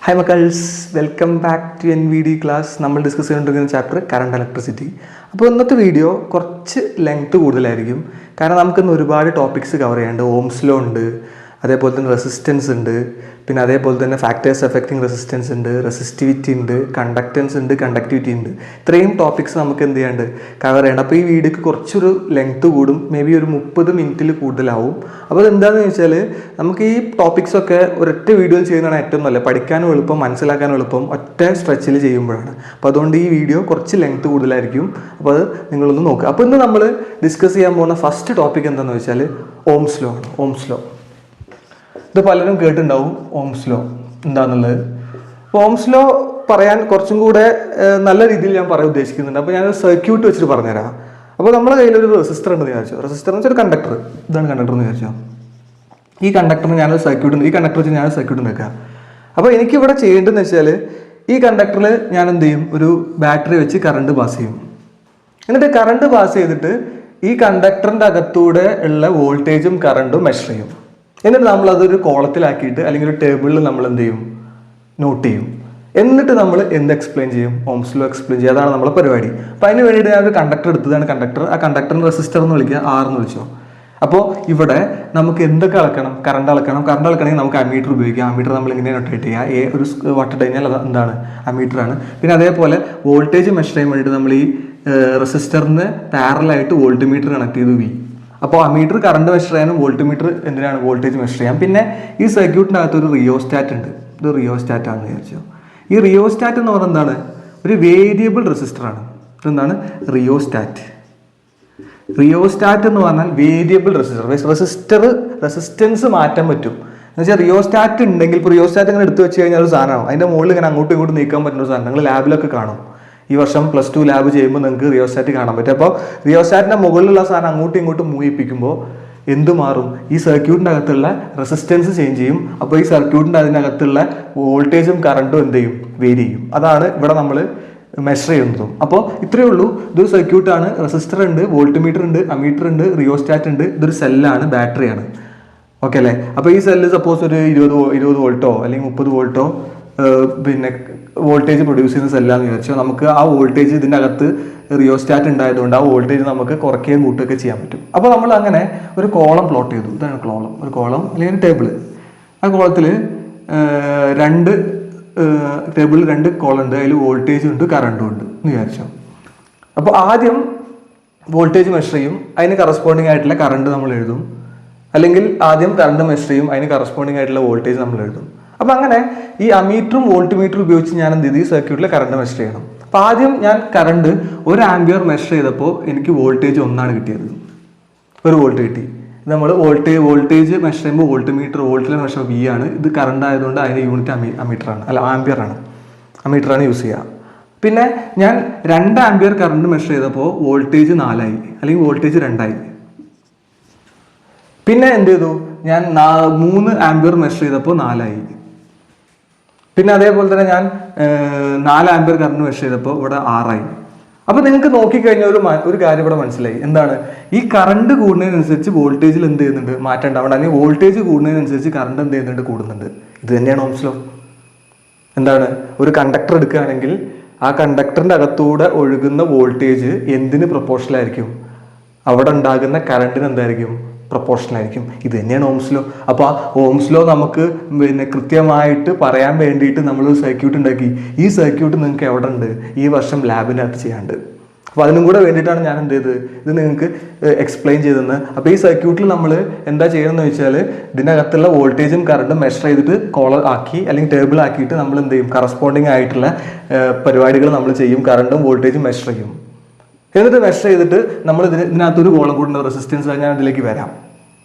Hi മക്കൾസ്, welcome back to NVD class. നമ്മൾ discuss ചെയ്തുകൊണ്ടിരിക്കുന്ന ചാപ്റ്റർ കറണ്ട് ഇലക്ട്രിസിറ്റി. അപ്പോൾ ഇന്നത്തെ വീഡിയോ കുറച്ച് ലെങ്ത് കൂടുതലായിരിക്കും, കാരണം നമുക്കിന്ന് ഒരുപാട് ടോപ്പിക്സ് കവർ ചെയ്യാനുണ്ട്. ഓംസ് ലോ ഉണ്ട്, അതേപോലെ തന്നെ റെസിസ്റ്റൻസ് ഉണ്ട്, പിന്നെ അതേപോലെ തന്നെ ഫാക്ടേഴ്സ് എഫക്റ്റിംഗ് റെസിസ്റ്റൻസ് ഉണ്ട്, റെസിസ്റ്റിവിറ്റി ഉണ്ട്, കണ്ടക്റ്റൻസ് ഉണ്ട്, കണ്ടക്ടിവിറ്റി ഉണ്ട്. ഇത്രയും ടോപ്പിക്സ് നമുക്ക് എന്ത് ചെയ്യാണ്ട് കവർ ചെയ്യേണ്ട. അപ്പോൾ ഈ വീഡിയോക്ക് കുറച്ചൊരു ലെങ്ത് കൂടും, മേ ബി ഒരു 30 മിനിറ്റിൽ കൂടുതലാവും. അപ്പോൾ അതെന്താണെന്ന് ചോദിച്ചാൽ, നമുക്ക് ഈ ടോപ്പിക്സൊക്കെ ഒരൊറ്റ വീഡിയോയിൽ ചെയ്യുന്നതാണ് ഏറ്റവും നല്ലത്. പഠിക്കാനും എളുപ്പം, മനസ്സിലാക്കാനും എളുപ്പം ഒറ്റ സ്ട്രെച്ചിൽ ചെയ്യുമ്പോഴാണ്. അപ്പോൾ അതുകൊണ്ട് ഈ വീഡിയോ കുറച്ച് ലെങ്ത് കൂടുതലായിരിക്കും. അപ്പോൾ അത് നിങ്ങളൊന്ന് നോക്കുക. അപ്പോൾ ഇന്ന് നമ്മൾ ഡിസ്കസ് ചെയ്യാൻ പോകുന്ന ഫസ്റ്റ് ടോപ്പിക് എന്താണെന്ന് വെച്ചാൽ ഓംസ് ലോ ആണ്. ഓംസ് ലോ ഇത് പലരും കേട്ടിട്ടുണ്ടാവും, ഓംസ് ലോ എന്താണെന്നുള്ളത്. അപ്പോൾ ഓംസ് ലോ പറയാൻ കുറച്ചും കൂടെ നല്ല രീതിയിൽ ഞാൻ പറയാൻ ഉദ്ദേശിക്കുന്നുണ്ട്. അപ്പോൾ ഞാനൊരു സർക്യൂട്ട് വെച്ചിട്ട് പറഞ്ഞുതരാം. അപ്പോൾ നമ്മുടെ കയ്യിലൊരു റെസിസ്റ്റർ ഉണ്ടെന്ന് വിചാരിച്ചു. റെസിസ്റ്റർ എന്ന് വെച്ചാൽ ഒരു കണ്ടക്ടർ, ഇതാണ് കണ്ടക്ടർ എന്ന് വിചാരിച്ചോ. ഈ കണ്ടക്ടറിന് ഞാനൊരു സർക്യൂട്ട് ഉണ്ട്, ഈ കണ്ടക്ടർ വെച്ച് ഞാനൊരു സർക്യൂട്ട് ഉണ്ടാക്കാം. അപ്പോൾ എനിക്കിവിടെ ചെയ്യേണ്ടതെന്ന് വെച്ചാൽ, ഈ കണ്ടക്ടറിൽ ഞാൻ എന്ത് ചെയ്യും, ഒരു ബാറ്ററി വെച്ച് കറണ്ട് പാസ് ചെയ്യും. എന്നിട്ട് കറണ്ട് പാസ് ചെയ്തിട്ട് ഈ കണ്ടക്ടറിൻ്റെ അകത്തൂടെ ഉള്ള വോൾട്ടേജും കറണ്ടും മെഷർ ചെയ്യും. എന്നിട്ട് നമ്മൾ അതൊരു കോളത്തിലാക്കിയിട്ട് അല്ലെങ്കിൽ ഒരു ടേബിളിൽ നമ്മൾ എന്ത് ചെയ്യും, നോട്ട് ചെയ്യും. എന്നിട്ട് നമ്മൾ എന്ത് എക്സ്പ്ലെയിൻ ചെയ്യും, ഓംസ് ലോ എക്സ്പ്ലെയിൻ ചെയ്യും. അതാണ് നമ്മളെ പരിപാടി. അപ്പോൾ അതിന് വേണ്ടിയിട്ട് ഞാൻ ഒരു കണ്ടക്ടർ എടുത്തതാണ്. കണ്ടക്ടർ, ആ കണ്ടക്ടറിന് റെസിസ്റ്റർ എന്ന് വിളിക്കുക, R എന്ന് വിളിച്ചോ. അപ്പോൾ ഇവിടെ നമുക്ക് എന്തൊക്കെ അളക്കണം, കറണ്ട് അളക്കണം. കറണ്ട് അളക്കണമെങ്കിൽ നമുക്ക് അമ്മീറ്റർ ഉപയോഗിക്കാം. അമ്മീറ്റർ നമ്മൾ ഇങ്ങനെ നൊട്ടേറ്റ് ചെയ്യുക, ഒരു വട്ടിട്ട് കഴിഞ്ഞാൽ അത് എന്താണ്, അമ്മീറ്ററാണ്. പിന്നെ അതേപോലെ വോൾട്ടേജ് മെഷർ ചെയ്യാൻ വേണ്ടിയിട്ട് നമ്മൾ ഈ റെസിസ്റ്ററിന് പാരലായിട്ട് വോൾട്ട് മീറ്റർ കണക്ട് ചെയ്തു V. അപ്പോൾ അമ്മീറ്റർ കറണ്ട് മെഷർ ചെയ്യാനും വോൾട്ട് മീറ്റർ എന്തിനാണ്, വോൾട്ടേജ് മെഷർ ചെയ്യാം. പിന്നെ ഈ സർക്യൂട്ടിൻ്റെ അകത്ത് ഒരു റിയോസ്റ്റാറ്റ് ഉണ്ട്. ഇത് റിയോസ്റ്റാറ്റ് ആണെന്ന് വിചാരിച്ചോ. ഈ റിയോസ്റ്റാറ്റ് എന്ന് പറയുന്നത് എന്താണ്, ഒരു വേരിയബിൾ റെസിസ്റ്ററാണ്. ഇതെന്താണ് റിയോസ്റ്റാറ്റ്. റിയോസ്റ്റാറ്റ് എന്ന് പറഞ്ഞാൽ വേരിയബിൾ റെസിസ്റ്റർ. റെസിസ്റ്റൻസ് മാറ്റാൻ പറ്റും എന്ന് വെച്ചാൽ റിയോസ്റ്റാറ്റ് ഉണ്ടെങ്കിൽ, ഇപ്പോൾ റിയോസ്റ്റാറ്റ് ഇങ്ങനെ എടുത്ത് വെച്ച് കഴിഞ്ഞാൽ ഒരു സാധനമാണ്, അതിൻ്റെ മുകളിൽ ഇങ്ങനെ അങ്ങോട്ടും ഇങ്ങോട്ടും നീക്കാൻ പറ്റുന്ന ഒരു സാധനം. നിങ്ങൾ ലാബിലൊക്കെ കാണും. ഈ വർഷം +2 ലാബ് ചെയ്യുമ്പോൾ നിങ്ങൾക്ക് റിയോസ്റ്റാറ്റ് കാണാൻ പറ്റും. അപ്പോൾ റിയോസ്റ്റാറ്റിൻ്റെ മുകളിലുള്ള സാധനം അങ്ങോട്ടും ഇങ്ങോട്ടും മൂവിപ്പിക്കുമ്പോൾ എന്ത് മാറും, ഈ സർക്യൂട്ടിൻ്റെ അകത്തുള്ള റെസിസ്റ്റൻസ് ചേഞ്ച് ചെയ്യും. അപ്പോൾ ഈ സർക്യൂട്ടിൻ്റെ അതിനകത്തുള്ള വോൾട്ടേജും കറണ്ടും എന്ത് ചെയ്യും, വേരി ചെയ്യും. അതാണ് ഇവിടെ നമ്മൾ മെഷർ ചെയ്യുന്നതും. അപ്പോൾ ഇത്രയേ ഉള്ളൂ. ഇതൊരു സർക്യൂട്ടാണ്. റെസിസ്റ്റർ ഉണ്ട്, വോൾട്ട് മീറ്റർ ഉണ്ട്, അമീറ്റർ ഉണ്ട്, റിയോസ്റ്റാറ്റ് ഉണ്ട്. ഇതൊരു സെല്ലാണ്, ബാറ്ററിയാണ്. ഓക്കെ അല്ലേ. അപ്പോൾ ഈ സെല്ല് സപ്പോസ് ഒരു 20 വോൾട്ടോ അല്ലെങ്കിൽ 30 വോൾട്ടോ പിന്നെ വോൾട്ടേജ് പ്രൊഡ്യൂസ് ചെയ്യുന്ന സെല്ലാന്ന് വിചാരിച്ചോ. നമുക്ക് ആ വോൾട്ടേജ് ഇതിൻ്റെ അകത്ത് റിയോസ്റ്റാറ്റ് ഉണ്ടായതുകൊണ്ട് ആ വോൾട്ടേജ് നമുക്ക് കുറയ്ക്കുകയും കൂട്ടുകയൊക്കെ ചെയ്യാൻ പറ്റും. അപ്പോൾ നമ്മൾ അങ്ങനെ ഒരു കോളം പ്ലോട്ട് ചെയ്തു. ഇതാണ് കോളം, ഒരു കോളം അല്ലെങ്കിൽ ടേബിൾ. ആ കോളത്തിൽ ടേബിളിൽ 2 കോളം ഉണ്ട്. അതിൽ വോൾട്ടേജും ഉണ്ട്, കറണ്ടും ഉണ്ട് എന്ന് വിചാരിച്ചോ. അപ്പോൾ ആദ്യം വോൾട്ടേജ് മെഷർ ചെയ്യും, അതിന് കറസ്പോണ്ടിങ് ആയിട്ടുള്ള കറണ്ട് നമ്മൾ എഴുതും. അല്ലെങ്കിൽ ആദ്യം കറണ്ട് മെഷർ ചെയ്യും, അതിന് കറസ്പോണ്ടിങ് ആയിട്ടുള്ള വോൾട്ടേജ് നമ്മൾ എഴുതും. അപ്പോൾ അങ്ങനെ ഈ അമീറ്ററും വോൾട്ട് മീറ്ററും ഉപയോഗിച്ച് ഞാൻ എന്ത് ചെയ്തു, ഈ സർക്യൂട്ടിൽ കറണ്ട് മെഷർ ചെയ്യണം. അപ്പോൾ ആദ്യം ഞാൻ കറണ്ട് 1 ആംപിയർ മെഷർ ചെയ്തപ്പോൾ എനിക്ക് വോൾട്ടേജ് 1 കിട്ടിയത്. 1 വോൾട്ട് കിട്ടി. നമ്മൾ വോൾട്ടേജ് മെഷർ ചെയ്യുമ്പോൾ വോൾട്ടിലെ മെഷർ V ആണ്. ഇത് കറണ്ട് ആയതുകൊണ്ട് അതിൻ്റെ യൂണിറ്റ് അമീറ്ററാണ്, അല്ല ആംപിയറാണ്. അമീറ്ററാണ് യൂസ് ചെയ്യുക. പിന്നെ ഞാൻ 2 ആംപിയർ കറണ്ട് മെഷർ ചെയ്തപ്പോൾ വോൾട്ടേജ് 4 ആയി, അല്ലെങ്കിൽ വോൾട്ടേജ് 2 ആയി. പിന്നെ എന്ത് ചെയ്തു, ഞാൻ 3 ആംപിയർ മെഷർ ചെയ്തപ്പോൾ 4 ആയി. പിന്നെ അതേപോലെ തന്നെ ഞാൻ 4 ആംപിയർ കറണ്ട് മെഷർ ചെയ്തപ്പോൾ ഇവിടെ 6 ആയി. അപ്പോൾ നിങ്ങൾക്ക് നോക്കിക്കഴിഞ്ഞാൽ ഒരു കാര്യം ഇവിടെ മനസ്സിലായി. എന്താണ്, ഈ കറണ്ട് കൂടുന്നതിനനുസരിച്ച് വോൾട്ടേജിൽ എന്ത് ചെയ്യുന്നുണ്ട്, മാറ്റം ഉണ്ടാവണം. അല്ലെങ്കിൽ വോൾട്ടേജ് കൂടുന്നതിനനുസരിച്ച് കറണ്ട് എന്ത് ചെയ്യുന്നുണ്ട്, കൂടുന്നുണ്ട്. ഇത് തന്നെയാണ് ഓംസ് ലോ. എന്താണ്, ഒരു കണ്ടക്ടർ എടുക്കുകയാണെങ്കിൽ ആ കണ്ടക്ടറിൻ്റെ അകത്തൂടെ ഒഴുകുന്ന വോൾട്ടേജ് എന്തിന് പ്രൊപ്പോർഷണൽ ആയിരിക്കും, അവിടെ ഉണ്ടാകുന്ന കറണ്ടിന് എന്തായിരിക്കും, പ്രൊപ്പോർഷണൽ ആയിരിക്കും. ഇത് തന്നെയാണ് ഓംസ് ലോ. അപ്പോൾ ആ ഓംസ് ലോ നമുക്ക് പിന്നെ കൃത്യമായിട്ട് പറയാൻ വേണ്ടിയിട്ട് നമ്മളൊരു സർക്യൂട്ട് ഉണ്ടാക്കി. ഈ സർക്യൂട്ട് നിങ്ങൾക്ക് എവിടെ ഉണ്ട്, ഈ വർഷം ലാബിനകത്ത് ചെയ്യാണ്ട്. അപ്പോൾ അതിനും കൂടെ വേണ്ടിയിട്ടാണ് ഞാൻ എന്ത് ചെയ്തത്, ഇത് നിങ്ങൾക്ക് എക്സ്പ്ലെയിൻ ചെയ്തത്. അപ്പോൾ ഈ സർക്യൂട്ടിൽ നമ്മൾ എന്താ ചെയ്യണമെന്ന് വെച്ചാൽ, ഇതിനകത്തുള്ള വോൾട്ടേജും കറണ്ടും മെഷർ ചെയ്തിട്ട് കോളർ ആക്കി അല്ലെങ്കിൽ ടേബിൾ ആക്കിയിട്ട് നമ്മൾ എന്ത് ചെയ്യും, കറസ്പോണ്ടിങ് ആയിട്ടുള്ള പരിപാടികൾ നമ്മൾ ചെയ്യും. കറണ്ടും വോൾട്ടേജും മെഷർ ചെയ്യും. എന്നിട്ട് മെഷർ ചെയ്തിട്ട് നമ്മൾ ഇതിനകത്തൊരു കോളം കൂടുന്ന റെസിസ്റ്റൻസ് ഞാൻ ഇതിലേക്ക് വരാം.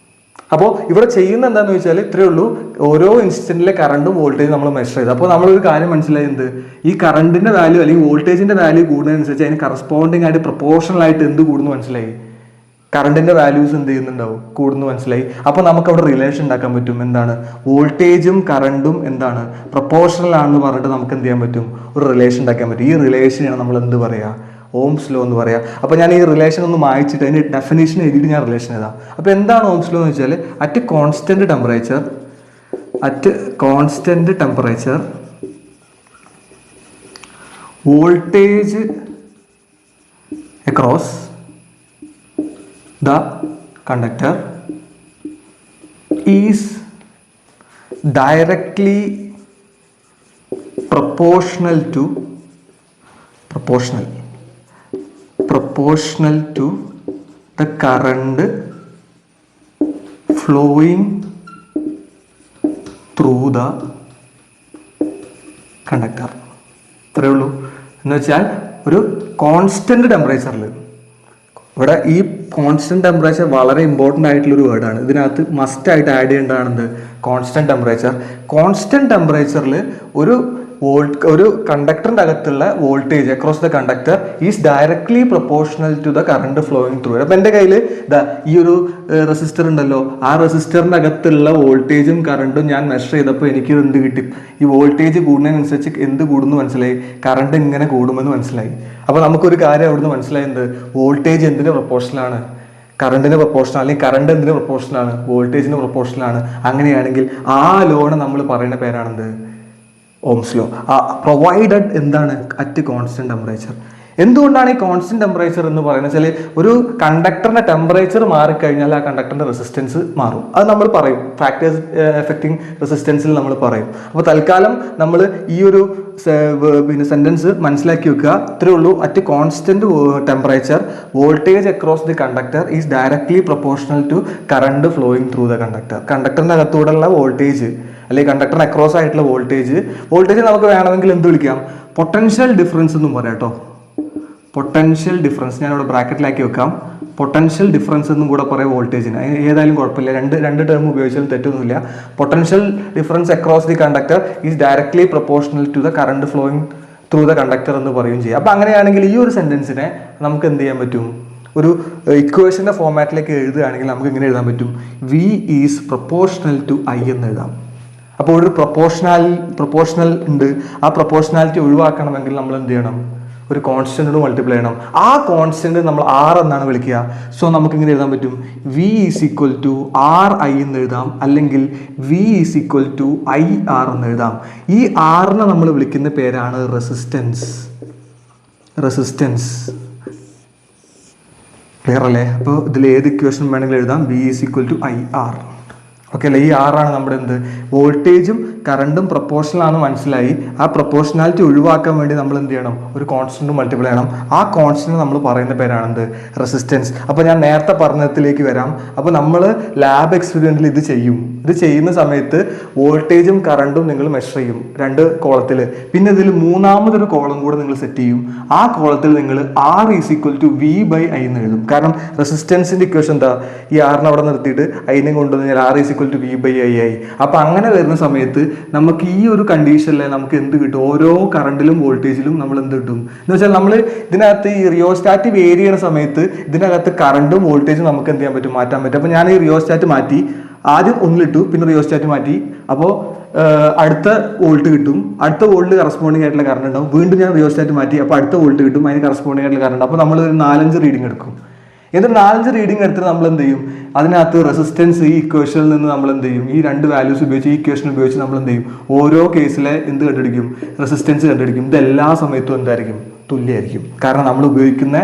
അപ്പോൾ ഇവിടെ ചെയ്യുന്ന എന്താണെന്ന് വെച്ചാൽ ഇത്രയേ ഉള്ളൂ. ഓരോ ഇൻസ്റ്റന്റിലെ കറണ്ടും വോൾട്ടേജും നമ്മൾ മെഷർ ചെയ്തു. അപ്പോൾ നമ്മളൊരു കാര്യം മനസ്സിലായത്, ഈ കറണ്ടിന്റെ വാല്യൂ അല്ലെങ്കിൽ വോൾട്ടേജിന്റെ വാല്യൂ കൂടുന്നതനുസരിച്ച് അതിന് കറസ്പോണ്ടിങ് ആയിട്ട് പ്രൊപ്പോർഷണൽ ആയിട്ട് എന്ത് കൂടുന്നു മനസ്സിലായി, കറണ്ടിന്റെ വാല്യൂസ് എന്ത് ചെയ്യുന്നുണ്ടാവും, കൂടുന്നു മനസ്സിലായി. അപ്പോൾ നമുക്ക് അവിടെ റിലേഷൻ ഉണ്ടാക്കാൻ പറ്റും. എന്താണ്, വോൾട്ടേജും കറണ്ടും എന്താണ്, പ്രൊപ്പോർഷണൽ ആണെന്ന് പറഞ്ഞിട്ട് നമുക്ക് എന്ത് ചെയ്യാൻ പറ്റും, ഒരു റിലേഷൻ ഉണ്ടാക്കാൻ പറ്റും. ഈ റിലേഷനാണ് നമ്മൾ എന്ത് പറയുക, ഓംസ് ലോ എന്ന് പറയാം. അപ്പോൾ ഞാൻ ഈ റിലേഷൻ ഒന്ന് മായിച്ചിട്ട് അതിൻ്റെ ഡെഫിനേഷൻ എഴുതിയിട്ട് ഞാൻ റിലേഷൻ എഴുതാം. അപ്പോൾ എന്താണ് ഓംസ് ലോ എന്ന് വെച്ചാൽ, at constant temperature voltage across the conductor is directly proportional to the current flowing through the conductor. ഇത്രയേ ഉള്ളൂ. എന്ന് വെച്ചാൽ ഒരു കോൺസ്റ്റന്റ് ടെമ്പറേച്ചറിൽ, ഇവിടെ ഈ കോൺസ്റ്റന്റ് ടെമ്പറേച്ചർ വളരെ ഇമ്പോർട്ടൻ്റ് ആയിട്ടുള്ളൊരു വേർഡാണ്. ഇതിനകത്ത് മസ്റ്റായിട്ട് ആഡ് ചെയ്യേണ്ടതാണെന്ത്? Constant temperature. കോൺസ്റ്റന്റ് ടെമ്പറേച്ചറിൽ ഒരു കണ്ടക്ടറിൻ്റെ അകത്തുള്ള voltage across the conductor is directly proportional to the current flowing through. അപ്പം എൻ്റെ കയ്യിൽ ഈ ഒരു റെസിസ്റ്റർ ഉണ്ടല്ലോ, ആ റെസിസ്റ്ററിൻ്റെ അകത്തുള്ള വോൾട്ടേജും കറണ്ടും ഞാൻ മെഷർ ചെയ്തപ്പോൾ എനിക്ക് എന്ത് കിട്ടി? ഈ വോൾട്ടേജ് കൂടുന്നതിനനുസരിച്ച് എന്ത് കൂടുന്നു മനസ്സിലായി? കറണ്ട് ഇങ്ങനെ കൂടുമെന്ന് മനസ്സിലായി. അപ്പോൾ നമുക്കൊരു കാര്യം അവിടുന്ന് മനസ്സിലായത്, വോൾട്ടേജ് എന്തിന് പ്രൊപ്പോർഷനാണ്? കറണ്ടിന് പ്രൊപ്പോർഷനാണ്. അല്ലെങ്കിൽ കറണ്ട് എന്തിന് പ്രൊപ്പോർഷനാണ്? വോൾട്ടേജിന് പ്രൊപ്പോർഷനാണ്. അങ്ങനെയാണെങ്കിൽ ആ ലോണ് നമ്മൾ പറയുന്ന പേരാണെന്ത്? Ohm's law. പ്രൊവൈഡഡ് എന്താണ്? At constant temperature. എന്തുകൊണ്ടാണ് ഈ കോൺസ്റ്റന്റ് ടെമ്പറേച്ചർ എന്ന് പറയുന്നത് വെച്ചാൽ, ഒരു കണ്ടക്ടറിന്റെ ടെമ്പറേച്ചർ മാറിക്കഴിഞ്ഞാൽ ആ കണ്ടക്ടറിന്റെ റെസിസ്റ്റൻസ് മാറും. അത് നമ്മൾ പറയും, ഫാക്ടേഴ്സ് എഫക്റ്റിംഗ് റെസിസ്റ്റൻസിൽ നമ്മൾ പറയും. അപ്പോൾ തൽക്കാലം നമ്മൾ ഈ ഒരു സെന്റൻസ് മനസ്സിലാക്കി വെക്കുക. ഇത്രയേ ഉള്ളൂ. At constant temperature voltage across the conductor is directly proportional to current flowing through the conductor. കണ്ടക്ടറിന്റെ അകത്തൂടെയുള്ള വോൾട്ടേജ് അല്ലെങ്കിൽ കണ്ടക്ടറിന് അക്രോസ് ആയിട്ടുള്ള വോൾട്ടേജ് നമുക്ക് വേണമെങ്കിൽ എന്ത് വിളിക്കാം? പൊട്ടൻഷ്യൽ ഡിഫറൻസ് എന്നും പറയാം കേട്ടോ. പൊട്ടൻഷ്യൽ ഡിഫറൻസ് ഞാനിവിടെ ബ്രാക്കറ്റിലാക്കി വെക്കാം. പൊട്ടൻഷ്യൽ ഡിഫറൻസ് എന്നും കൂടെ പറയാം വോൾട്ടേജിന്. ഏതായാലും കുഴപ്പമില്ല, രണ്ട് ടേം ഉപയോഗിച്ചാലും തെറ്റൊന്നുമില്ല. Potential difference across the conductor is directly proportional to the current flowing through the conductor എന്ന് പറയുകയും ചെയ്യാം. അപ്പോൾ അങ്ങനെയാണെങ്കിൽ ഈ ഒരു സെന്റൻസിനെ നമുക്ക് എന്ത് ചെയ്യാൻ പറ്റും? ഒരു ഇക്വേഷൻ്റെ ഫോമാറ്റിലേക്ക് എഴുതുകയാണെങ്കിൽ നമുക്ക് ഇങ്ങനെ എഴുതാൻ പറ്റും: V is proportional to I എന്ന് എഴുതാം. അപ്പോൾ ഒരു പ്രൊപ്പോർഷണൽ ഉണ്ട്. ആ പ്രൊപ്പോർഷണാലിറ്റി ഒഴിവാക്കണമെങ്കിൽ നമ്മൾ എന്ത് ചെയ്യണം? ഒരു കോൺസ്റ്റന്റിനോട് മൾട്ടിപ്ലൈ ചെയ്യണം. ആ കോൺസ്റ്റന്റ് നമ്മൾ ആർ എന്നാണ് വിളിക്കുക. സോ നമുക്ക് ഇങ്ങനെ എഴുതാൻ പറ്റും: V is equal to R I എന്ന് എഴുതാം, അല്ലെങ്കിൽ V is equal to I R എന്ന് എഴുതാം. ഈ ആറിനെ നമ്മൾ വിളിക്കുന്ന പേരാണ് റെസിസ്റ്റൻസ്. ക്ലിയർ അല്ലേ? അപ്പോൾ ഇതിൽ ഏത് ഇക്വേഷൻ വേണമെങ്കിലും എഴുതാം. V is equal to I R. Okay അല്ലേ? ഈ ആറാണ് നമ്മുടെ എന്ത്? വോൾട്ടേജും കറണ്ടും പ്രൊപ്പോർഷണൽ ആണെന്ന് മനസ്സിലായി. ആ പ്രൊപ്പോർഷണാലിറ്റി ഒഴിവാക്കാൻ വേണ്ടി നമ്മൾ എന്ത് ചെയ്യണം? ഒരു കോൺസ്റ്റന്റ് മൾട്ടിപ്ലൈ ചെയ്യണം. ആ കോൺസ്റ്റന്റ് നമ്മൾ പറയുന്ന പേരാണെന്ത്? റെസിസ്റ്റൻസ്. അപ്പോൾ ഞാൻ നേരത്തെ പറഞ്ഞതിലേക്ക് വരാം. അപ്പോൾ നമ്മൾ ലാബ് എക്സ്പെരിമെന്റിൽ ഇത് ചെയ്യും. ഇത് ചെയ്യുന്ന സമയത്ത് വോൾട്ടേജും കറണ്ടും നിങ്ങൾ മെഷർ ചെയ്യും രണ്ട് കോളത്തിൽ. പിന്നെ ഇതിൽ മൂന്നാമതൊരു കോളം കൂടെ നിങ്ങൾ സെറ്റ് ചെയ്യും. ആ കോളത്തിൽ നിങ്ങൾ R is equal to V by I എന്ന് എഴുതും. കാരണം റെസിസ്റ്റൻസിന്റെ ഇക്വേഷൻ എന്താ? ഈ ആറിനെ അവിടെ നിർത്തിയിട്ട് ഐനെ കൊണ്ടുവന്നാൽ R is equal to V by I ആയി. അപ്പം അങ്ങനെ വരുന്ന സമയത്ത് നമുക്ക് ഈ ഒരു കണ്ടീഷനിൽ നമുക്ക് എന്ത് കിട്ടും? ഓരോ കറണ്ടിലും വോൾട്ടേജിലും നമ്മൾ എന്ത് കിട്ടും എന്ന് വെച്ചാൽ, നമ്മൾ ഇതിനകത്ത് ഈ റിയോസ്റ്റാറ്റ് വേരി ചെയ്യുന്ന സമയത്ത് ഇതിനകത്ത് കറണ്ടും വോൾട്ടേജും നമുക്ക് എന്ത് ചെയ്യാൻ പറ്റും? മാറ്റാൻ പറ്റും. അപ്പോൾ ഞാൻ ഈ റിയോസ്റ്റാറ്റ് മാറ്റി, ആദ്യം ഒന്നിലിട്ടു, പിന്നെ റിയോസ്റ്റാറ്റ് മാറ്റി. അപ്പോൾ അടുത്ത വോൾട്ട് കിട്ടും. അടുത്ത വോൾട്ട് കറസ്പോണ്ടിങ് ആയിട്ടുള്ള കറണ്ട് ഉണ്ടാവും. വീണ്ടും ഞാൻ റിയോസ്റ്റാറ്റ് മാറ്റി, അപ്പോൾ അടുത്ത വോൾട്ട് കിട്ടും, അതിന് കറസ്പോണ്ടിങ് ആയിട്ടുള്ള കറണ്ട്. അപ്പോൾ നമ്മൾ ഒരു 4-5 റീഡിങ് എടുക്കും. എന്നിട്ട് 4-5 റീഡിങ് എടുത്തിട്ട് നമ്മൾ എന്ത് ചെയ്യും? അതിനകത്ത് റെസിസ്റ്റൻസ് ഈ ഇക്വേഷനിൽ നിന്ന് നമ്മൾ എന്ത് ചെയ്യും? ഈ രണ്ട് വാല്യൂസ് ഉപയോഗിച്ച്, ഈ ഇക്വേഷൻ ഉപയോഗിച്ച് നമ്മൾ എന്ത് ചെയ്യും? ഓരോ കേസിലെ എന്ത് കണ്ടുപിടിക്കും? റെസിസ്റ്റൻസ് കണ്ടുപിടിക്കും. ഇത് എല്ലാ സമയത്തും എന്തായിരിക്കും? തുല്യമായിരിക്കും. കാരണം നമ്മൾ ഉപയോഗിക്കുന്ന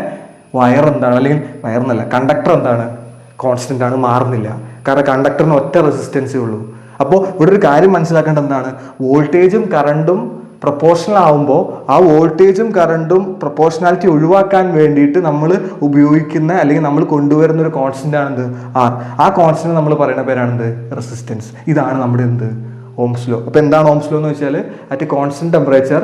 വയർ എന്താണ്, അല്ലെങ്കിൽ വയറെന്നല്ല, കണ്ടക്ടർ എന്താണ്? കോൺസ്റ്റന്റ് ആണ്, മാറുന്നില്ല. കാരണം കണ്ടക്ടറിന് ഒറ്റ റെസിസ്റ്റൻസേ ഉള്ളൂ. അപ്പോൾ ഇവിടെ ഒരു കാര്യം മനസ്സിലാക്കേണ്ടത് എന്താണ്? വോൾട്ടേജും കറണ്ടും പ്രൊപ്പോർഷണൽ ആവുമ്പോൾ ആ വോൾട്ടേജും കറണ്ടും പ്രൊപ്പോർഷണാലിറ്റി ഒഴിവാക്കാൻ വേണ്ടിയിട്ട് നമ്മൾ ഉപയോഗിക്കുന്ന അല്ലെങ്കിൽ നമ്മൾ കൊണ്ടുവരുന്ന ഒരു കോൺസ്റ്റന്റ് ആണെന്ത്? ആർ. ആ കോൺസ്റ്റന്റ് നമ്മൾ പറയുന്ന പേരാണെന്ത്? റെസിസ്റ്റൻസ്. ഇതാണ് നമ്മുടെ എന്ത്? Ohm's law. അപ്പോൾ എന്താണ് ഓംസ് ലോ എന്ന് വെച്ചാൽ, at constant temperature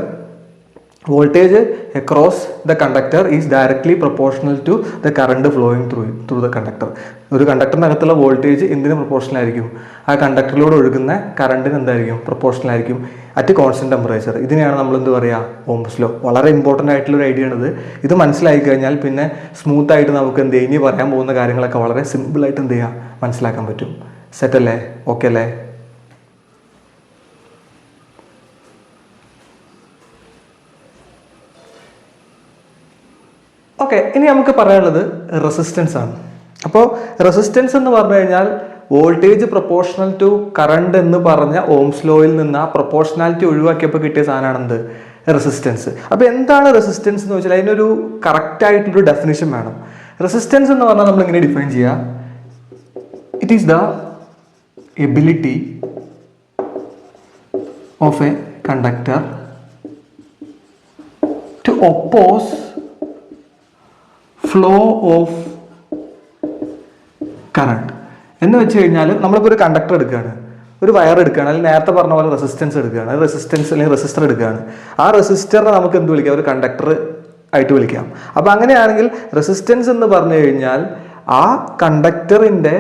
voltage across the conductor is directly proportional to the current flowing through the conductor. ഒരു കണ്ടക്ടറിനകത്തുള്ള വോൾട്ടേജ് എന്തിന് പ്രൊപ്പോർഷണൽ ആയിരിക്കും? ആ കണ്ടക്ടറിലൂടെ ഒഴുകുന്ന കറണ്ടിന് എന്തായിരിക്കും? പ്രൊപ്പോർഷണൽ ആയിരിക്കും അറ്റ് കോൺസ്റ്റന്റ് ടെമ്പറേച്ചർ. ഇതിനെയാണ് നമ്മൾ എന്ത് പറയുക? Ohm's law. വളരെ ഇമ്പോർട്ടൻ്റ് ആയിട്ടുള്ള ഒരു ഐഡിയ ആണിത്. ഇത് മനസ്സിലാക്കി കഴിഞ്ഞാൽ പിന്നെ സ്മൂത്ത് ആയിട്ട് നമുക്ക് എന്ത് ഇനി പറയാൻ പോകുന്ന കാര്യങ്ങളൊക്കെ വളരെ സിമ്പിളായിട്ട് എന്ത് ചെയ്യാം? മനസ്സിലാക്കാൻ പറ്റും. സെറ്റ് അല്ലേ? ഓക്കെ അല്ലേ? ഓക്കെ, ഇനി നമുക്ക് പറയാനുള്ളത് റെസിസ്റ്റൻസ് ആണ്. അപ്പോൾ റെസിസ്റ്റൻസ് എന്ന് പറഞ്ഞു കഴിഞ്ഞാൽ വോൾട്ടേജ് പ്രൊപ്പോർഷണൽ ടു കറണ്ട് എന്ന് പറഞ്ഞ ഓംസ് ലോയിൽ നിന്ന് ആ പ്രൊപ്പോർഷണാലിറ്റി ഒഴിവാക്കിയപ്പോൾ കിട്ടിയ സാധനമാണെന്ത്? റെസിസ്റ്റൻസ്. അപ്പോൾ എന്താണ് റെസിസ്റ്റൻസ് എന്ന് വെച്ചാൽ അതിനൊരു കറക്റ്റായിട്ടൊരു ഡെഫിനിഷൻ വേണം. റെസിസ്റ്റൻസ് എന്ന് പറഞ്ഞാൽ നമ്മൾ ഇങ്ങനെ ഡിഫൈൻ ചെയ്യുക, it is the ability of a conductor to oppose flow of current. എന്ന് വെച്ച് കഴിഞ്ഞാൽ നമ്മളിപ്പോൾ ഒരു കണ്ടക്ടർ എടുക്കുകയാണ്, ഒരു വയർ എടുക്കുകയാണ്, അല്ലെങ്കിൽ നേരത്തെ പറഞ്ഞ പോലെ റെസിസ്റ്റൻസ് എടുക്കുകയാണ്, റെസിസ്റ്റൻസ് അല്ലെങ്കിൽ റെസിസ്റ്റർ എടുക്കുകയാണ്. ആ റെസിസ്റ്ററിനെ നമുക്ക് എന്ത് വിളിക്കാം, ഒരു കണ്ടക്ടർ ആയിട്ട് വിളിക്കാം. അപ്പോൾ അങ്ങനെയാണെങ്കിൽ റെസിസ്റ്റൻസ് എന്ന് പറഞ്ഞു കഴിഞ്ഞാൽ ആ കണ്ടക്ടറിൻ്റെ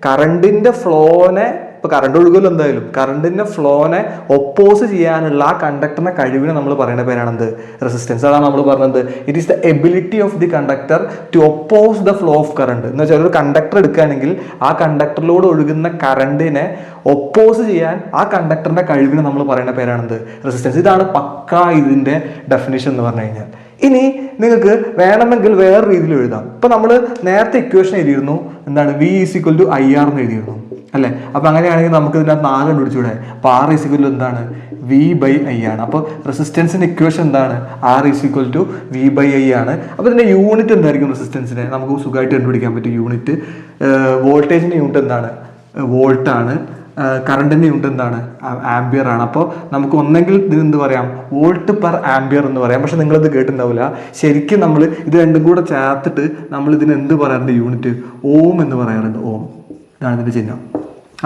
കറണ്ടിൻ്റെ ഫ്ലോനെ, ഇപ്പോൾ കറണ്ട് ഒഴുകുമല്ലോ എന്തായാലും, കറണ്ടിൻ്റെ ഫ്ലോനെ ഒപ്പോസ് ചെയ്യാനുള്ള ആ കണ്ടക്ടറിൻ്റെ കഴിവിനെ നമ്മൾ പറയുന്ന പേരാണെന്ത്, റെസിസ്റ്റൻസ്. അതാണ് നമ്മൾ പറഞ്ഞത്, it is the ability of the conductor to oppose the flow of current. എന്ന് വെച്ചാൽ ഒരു കണ്ടക്ടർ എടുക്കുകയാണെങ്കിൽ ആ കണ്ടക്ടറിലൂടെ ഒഴുകുന്ന കറണ്ടിനെ ഒപ്പോസ് ചെയ്യാൻ ആ കണ്ടക്ടറിൻ്റെ കഴിവിനെ നമ്മൾ പറയുന്ന പേരാണെന്ത്, റെസിസ്റ്റൻസ്. ഇതാണ് പക്കാ ഇതിൻ്റെ ഡെഫിനിഷൻ എന്ന് പറഞ്ഞു കഴിഞ്ഞാൽ. ഇനി നിങ്ങൾക്ക് വേണമെങ്കിൽ വേറെ രീതിയിൽ എഴുതാം. ഇപ്പം നമ്മൾ നേരത്തെ ഇക്വേഷൻ എഴുതിയിരുന്നു, എന്താണ്, V = IR എന്ന് എഴുതിയിരുന്നു അല്ലേ. അപ്പോൾ അങ്ങനെയാണെങ്കിൽ നമുക്ക് ഇതിനകത്ത് 4 കണ്ടുപിടിച്ചൂടെ. അപ്പോൾ R = എന്താണ്, V/I ആണ്. അപ്പോൾ റെസിസ്റ്റൻസിൻ്റെ ഇക്വേഷൻ എന്താണ്, R = V/I ആണ്. അപ്പോൾ ഇതിൻ്റെ യൂണിറ്റ് എന്തായിരിക്കും റെസിസ്റ്റൻസിനെ നമുക്ക് സുഖമായിട്ട് കണ്ടുപിടിക്കാൻ പറ്റും. യൂണിറ്റ് വോൾട്ടേജിൻ്റെ യൂണിറ്റ് എന്താണ്, വോൾട്ടാണ്. കറണ്ടിൻ്റെ യൂണിറ്റ് എന്താണ്, ആംബിയർ ആണ്. അപ്പോൾ നമുക്ക് ഒന്നെങ്കിൽ ഇത് എന്ത് പറയാം, വോൾട്ട് പെർ ആംബിയർ എന്ന് പറയാം. പക്ഷെ നിങ്ങളിത് കേട്ടിട്ടുണ്ടാവില്ല. ശരിക്കും നമ്മൾ ഇത് രണ്ടും കൂടെ ചേർത്തിട്ട് നമ്മൾ ഇതിന് എന്ത് പറയാറുണ്ട്, യൂണിറ്റ് ഓം എന്ന് പറയാറുണ്ട്. ഓം, ഇതാണ് ഇതിൻ്റെ ചിഹ്നം.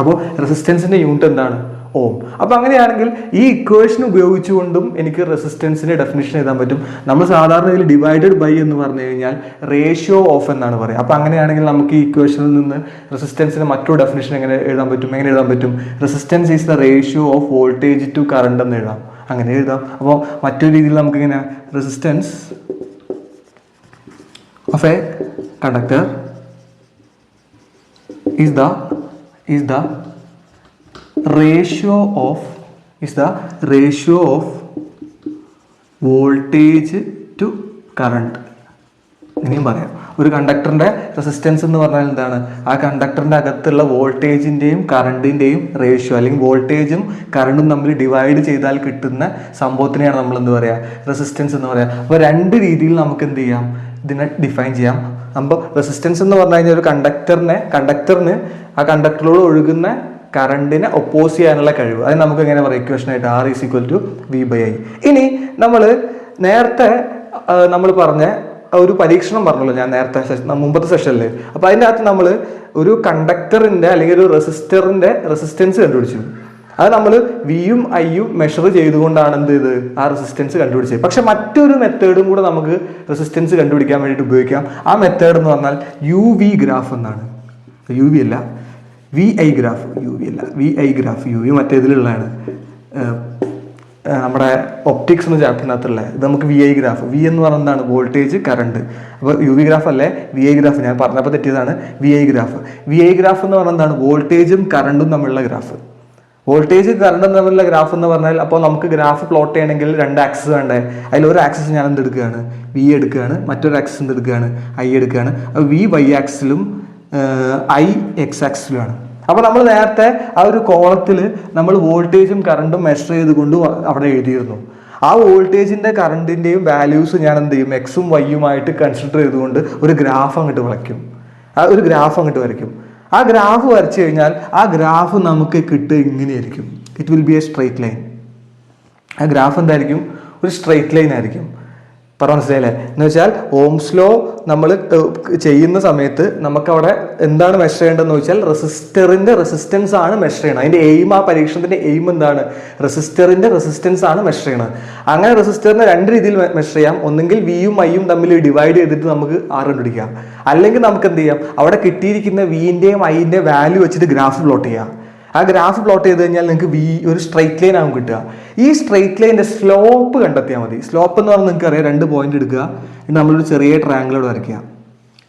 അപ്പോൾ റെസിസ്റ്റൻസിൻ്റെ യൂണിറ്റ് എന്താണ്, ഓം. അപ്പോൾ അങ്ങനെയാണെങ്കിൽ ഈ ഇക്വേഷൻ ഉപയോഗിച്ചുകൊണ്ടും എനിക്ക് റെസിസ്റ്റൻസിൻ്റെ ഡെഫിനിഷൻ എഴുതാൻ പറ്റും. നമ്മൾ സാധാരണ ഇതിൽ ഡിവൈഡഡ് ബൈ എന്ന് പറഞ്ഞു കഴിഞ്ഞാൽ റേഷ്യോ ഓഫ് എന്നാണ് പറയുക. അപ്പോൾ അങ്ങനെയാണെങ്കിൽ നമുക്ക് ഈ ഇക്വേഷനിൽ നിന്ന് റെസിസ്റ്റൻസിന് മറ്റൊരു ഡെഫിനിഷൻ എങ്ങനെ എഴുതാൻ പറ്റും, resistance is the ratio of voltage to current എന്ന് എഴുതാം. അങ്ങനെ എഴുതാം. അപ്പോൾ മറ്റൊരു രീതിയിൽ നമുക്ക് ഇങ്ങനെ resistance of a conductor is the ratio of voltage to current. ഇനിയും പറയാം, ഒരു കണ്ടക്ടറിൻ്റെ റെസിസ്റ്റൻസ് എന്ന് പറഞ്ഞാൽ എന്താണ്, ആ കണ്ടക്ടറിൻ്റെ അകത്തുള്ള വോൾട്ടേജിൻ്റെയും കറണ്ടിൻ്റെയും റേഷ്യോ, അല്ലെങ്കിൽ വോൾട്ടേജും കറണ്ടും തമ്മിൽ ഡിവൈഡ് ചെയ്താൽ കിട്ടുന്ന സംഭവത്തിനെയാണ് നമ്മൾ എന്ത് പറയുക, റെസിസ്റ്റൻസ് എന്ന് പറയുക. അപ്പോൾ രണ്ട് രീതിയിൽ നമുക്ക് എന്ത് ചെയ്യാം, ഇതിനെ ഡിഫൈൻ ചെയ്യാം. അപ്പോൾ റെസിസ്റ്റൻസ് എന്ന് പറഞ്ഞു കഴിഞ്ഞാൽ ഒരു കണ്ടക്ടറിന് ആ കണ്ടക്ടറിലൂടെ ഒഴുകുന്ന കറണ്ടിനെ ഒപ്പോസ് ചെയ്യാനുള്ള കഴിവ്. അത് നമുക്ക് എങ്ങനെ പറയാം, ഇക്വേഷനായിട്ട് R = V/I. ഇനി നമ്മൾ നേരത്തെ നമ്മൾ പറഞ്ഞ ഒരു പരീക്ഷണം പറഞ്ഞല്ലോ ഞാൻ നേരത്തെ മുമ്പത്തെ സെഷനിൽ. അപ്പോൾ അതിൻ്റെ അകത്ത് നമ്മൾ ഒരു കണ്ടക്ടറിൻ്റെ അല്ലെങ്കിൽ ഒരു റെസിസ്റ്ററിൻ്റെ റെസിസ്റ്റൻസ് കണ്ടുപിടിച്ചു. അത് നമ്മൾ വിയും ഐയും മെഷർ ചെയ്തുകൊണ്ടാണ് എന്ത് ചെയ്ത് ആ റെസിസ്റ്റൻസ് കണ്ടുപിടിച്ചത്. പക്ഷെ മറ്റൊരു മെത്തേഡും കൂടെ നമുക്ക് റെസിസ്റ്റൻസ് കണ്ടുപിടിക്കാൻ വേണ്ടിയിട്ട് ഉപയോഗിക്കാം. ആ മെത്തേഡ് എന്ന് പറഞ്ഞാൽ UV ഗ്രാഫ് എന്നാണ്. UV അല്ല, VI ഗ്രാഫ്. UV അല്ല, VI ഗ്രാഫ്. UV മറ്റേതിലുള്ളതാണ്, നമ്മുടെ ഒപ്റ്റിക്സ് എന്ന ചാപ്റ്ററിനകത്തുള്ള. ഇത് നമുക്ക് VI ഗ്രാഫ്. V എന്ന് പറയുന്നത് എന്താണ്, വോൾട്ടേജ് കറണ്ട്. അപ്പോൾ UV ഗ്രാഫ് അല്ലേ, VI ഗ്രാഫ്. ഞാൻ പറഞ്ഞപ്പോൾ തെറ്റിയതാണ്, VI ഗ്രാഫ്. VI ഗ്രാഫ് എന്ന് പറയുന്നത് എന്താണ്, വോൾട്ടേജും കറണ്ടും തമ്മിലുള്ള ഗ്രാഫ്. വോൾട്ടേജ് കറണ്ടും തമ്മിലുള്ള ഗ്രാഫ് എന്ന് പറഞ്ഞാൽ, അപ്പോൾ നമുക്ക് ഗ്രാഫ് പ്ലോട്ട് ചെയ്യണമെങ്കിൽ 2 ആക്സസ് വേണ്ടേ. അതിലൊരു ആക്സസ് ഞാൻ എന്തെടുക്കുകയാണ്, V എടുക്കുകയാണ്. മറ്റൊരു ആക്സസ് എന്തെടുക്കുകയാണ്, I എടുക്കുകയാണ്. അപ്പോൾ V Y ആക്സിലും I X ആക്സിലുമാണ്. അപ്പോൾ നമ്മൾ നേരത്തെ ആ ഒരു കോളത്തിൽ നമ്മൾ വോൾട്ടേജും കറണ്ടും മെഷർ ചെയ്തുകൊണ്ട് അവിടെ എഴുതിയിരുന്നു. ആ വോൾട്ടേജിൻ്റെ കറണ്ടിൻ്റെയും വാല്യൂസ് ഞാൻ എന്ത് ചെയ്യും, എക്സും വൈയുമായിട്ട് കൺസിഡർ ചെയ്തുകൊണ്ട് ഒരു ഗ്രാഫ് അങ്ങോട്ട് വരയ്ക്കും. ആ ഗ്രാഫ് വരച്ചു കഴിഞ്ഞാൽ ആ ഗ്രാഫ് നമുക്ക് കിട്ടുക ഇങ്ങനെയായിരിക്കും. It will be A straight line. ആ ഗ്രാഫ് എന്തായിരിക്കും, ഒരു സ്ട്രെയിറ്റ് ലൈൻ ആയിരിക്കും. പറഞ്ഞ മനസ്സിലായില്ലേ? എന്ന് വെച്ചാൽ ഓംസ് ലോ നമ്മൾ ചെയ്യുന്ന സമയത്ത് നമുക്കവിടെ എന്താണ് മെഷർ ചെയ്യേണ്ടതെന്ന് വെച്ചാൽ റെസിസ്റ്ററിൻ്റെ റെസിസ്റ്റൻസ് ആണ് മെഷർ ചെയ്യണം. അതിൻ്റെ എയിം, ആ പരീക്ഷണത്തിൻ്റെ എയിം എന്താണ്, റെസിസ്റ്ററിൻ്റെ റെസിസ്റ്റൻസ് ആണ് മെഷർ ചെയ്യണത്. അങ്ങനെ റെസിസ്റ്ററിനെ 2 രീതിയിൽ മെഷർ ചെയ്യാം. ഒന്നെങ്കിൽ വിയും ഐയും തമ്മിൽ ഡിവൈഡ് ചെയ്തിട്ട് നമുക്ക് R കണ്ടുപിടിക്കാം. അല്ലെങ്കിൽ നമുക്ക് എന്ത് ചെയ്യാം, അവിടെ കിട്ടിയിരിക്കുന്ന വിൻ്റെയും ഐൻ്റെയും വാല്യൂ വെച്ചിട്ട് ഗ്രാഫ് പ്ലോട്ട് ചെയ്യാം. ആ ഗ്രാഫ് പ്ലോട്ട് ചെയ്ത് കഴിഞ്ഞാൽ നിങ്ങൾക്ക് ഒരു സ്ട്രെയിറ്റ് ലൈൻ ആകും കിട്ടുക. ഈ സ്ട്രെയിറ്റ് ലൈൻ്റെ സ്ലോപ്പ് കണ്ടെത്തിയാൽ മതി. സ്ലോപ്പ് എന്ന് പറഞ്ഞാൽ നിങ്ങൾക്ക് അറിയാം, 2 പോയിന്റ് എടുക്കുക, ഇത് നമ്മളൊരു ചെറിയ ട്രയാങ്കിളോട് വരയ്ക്കുക.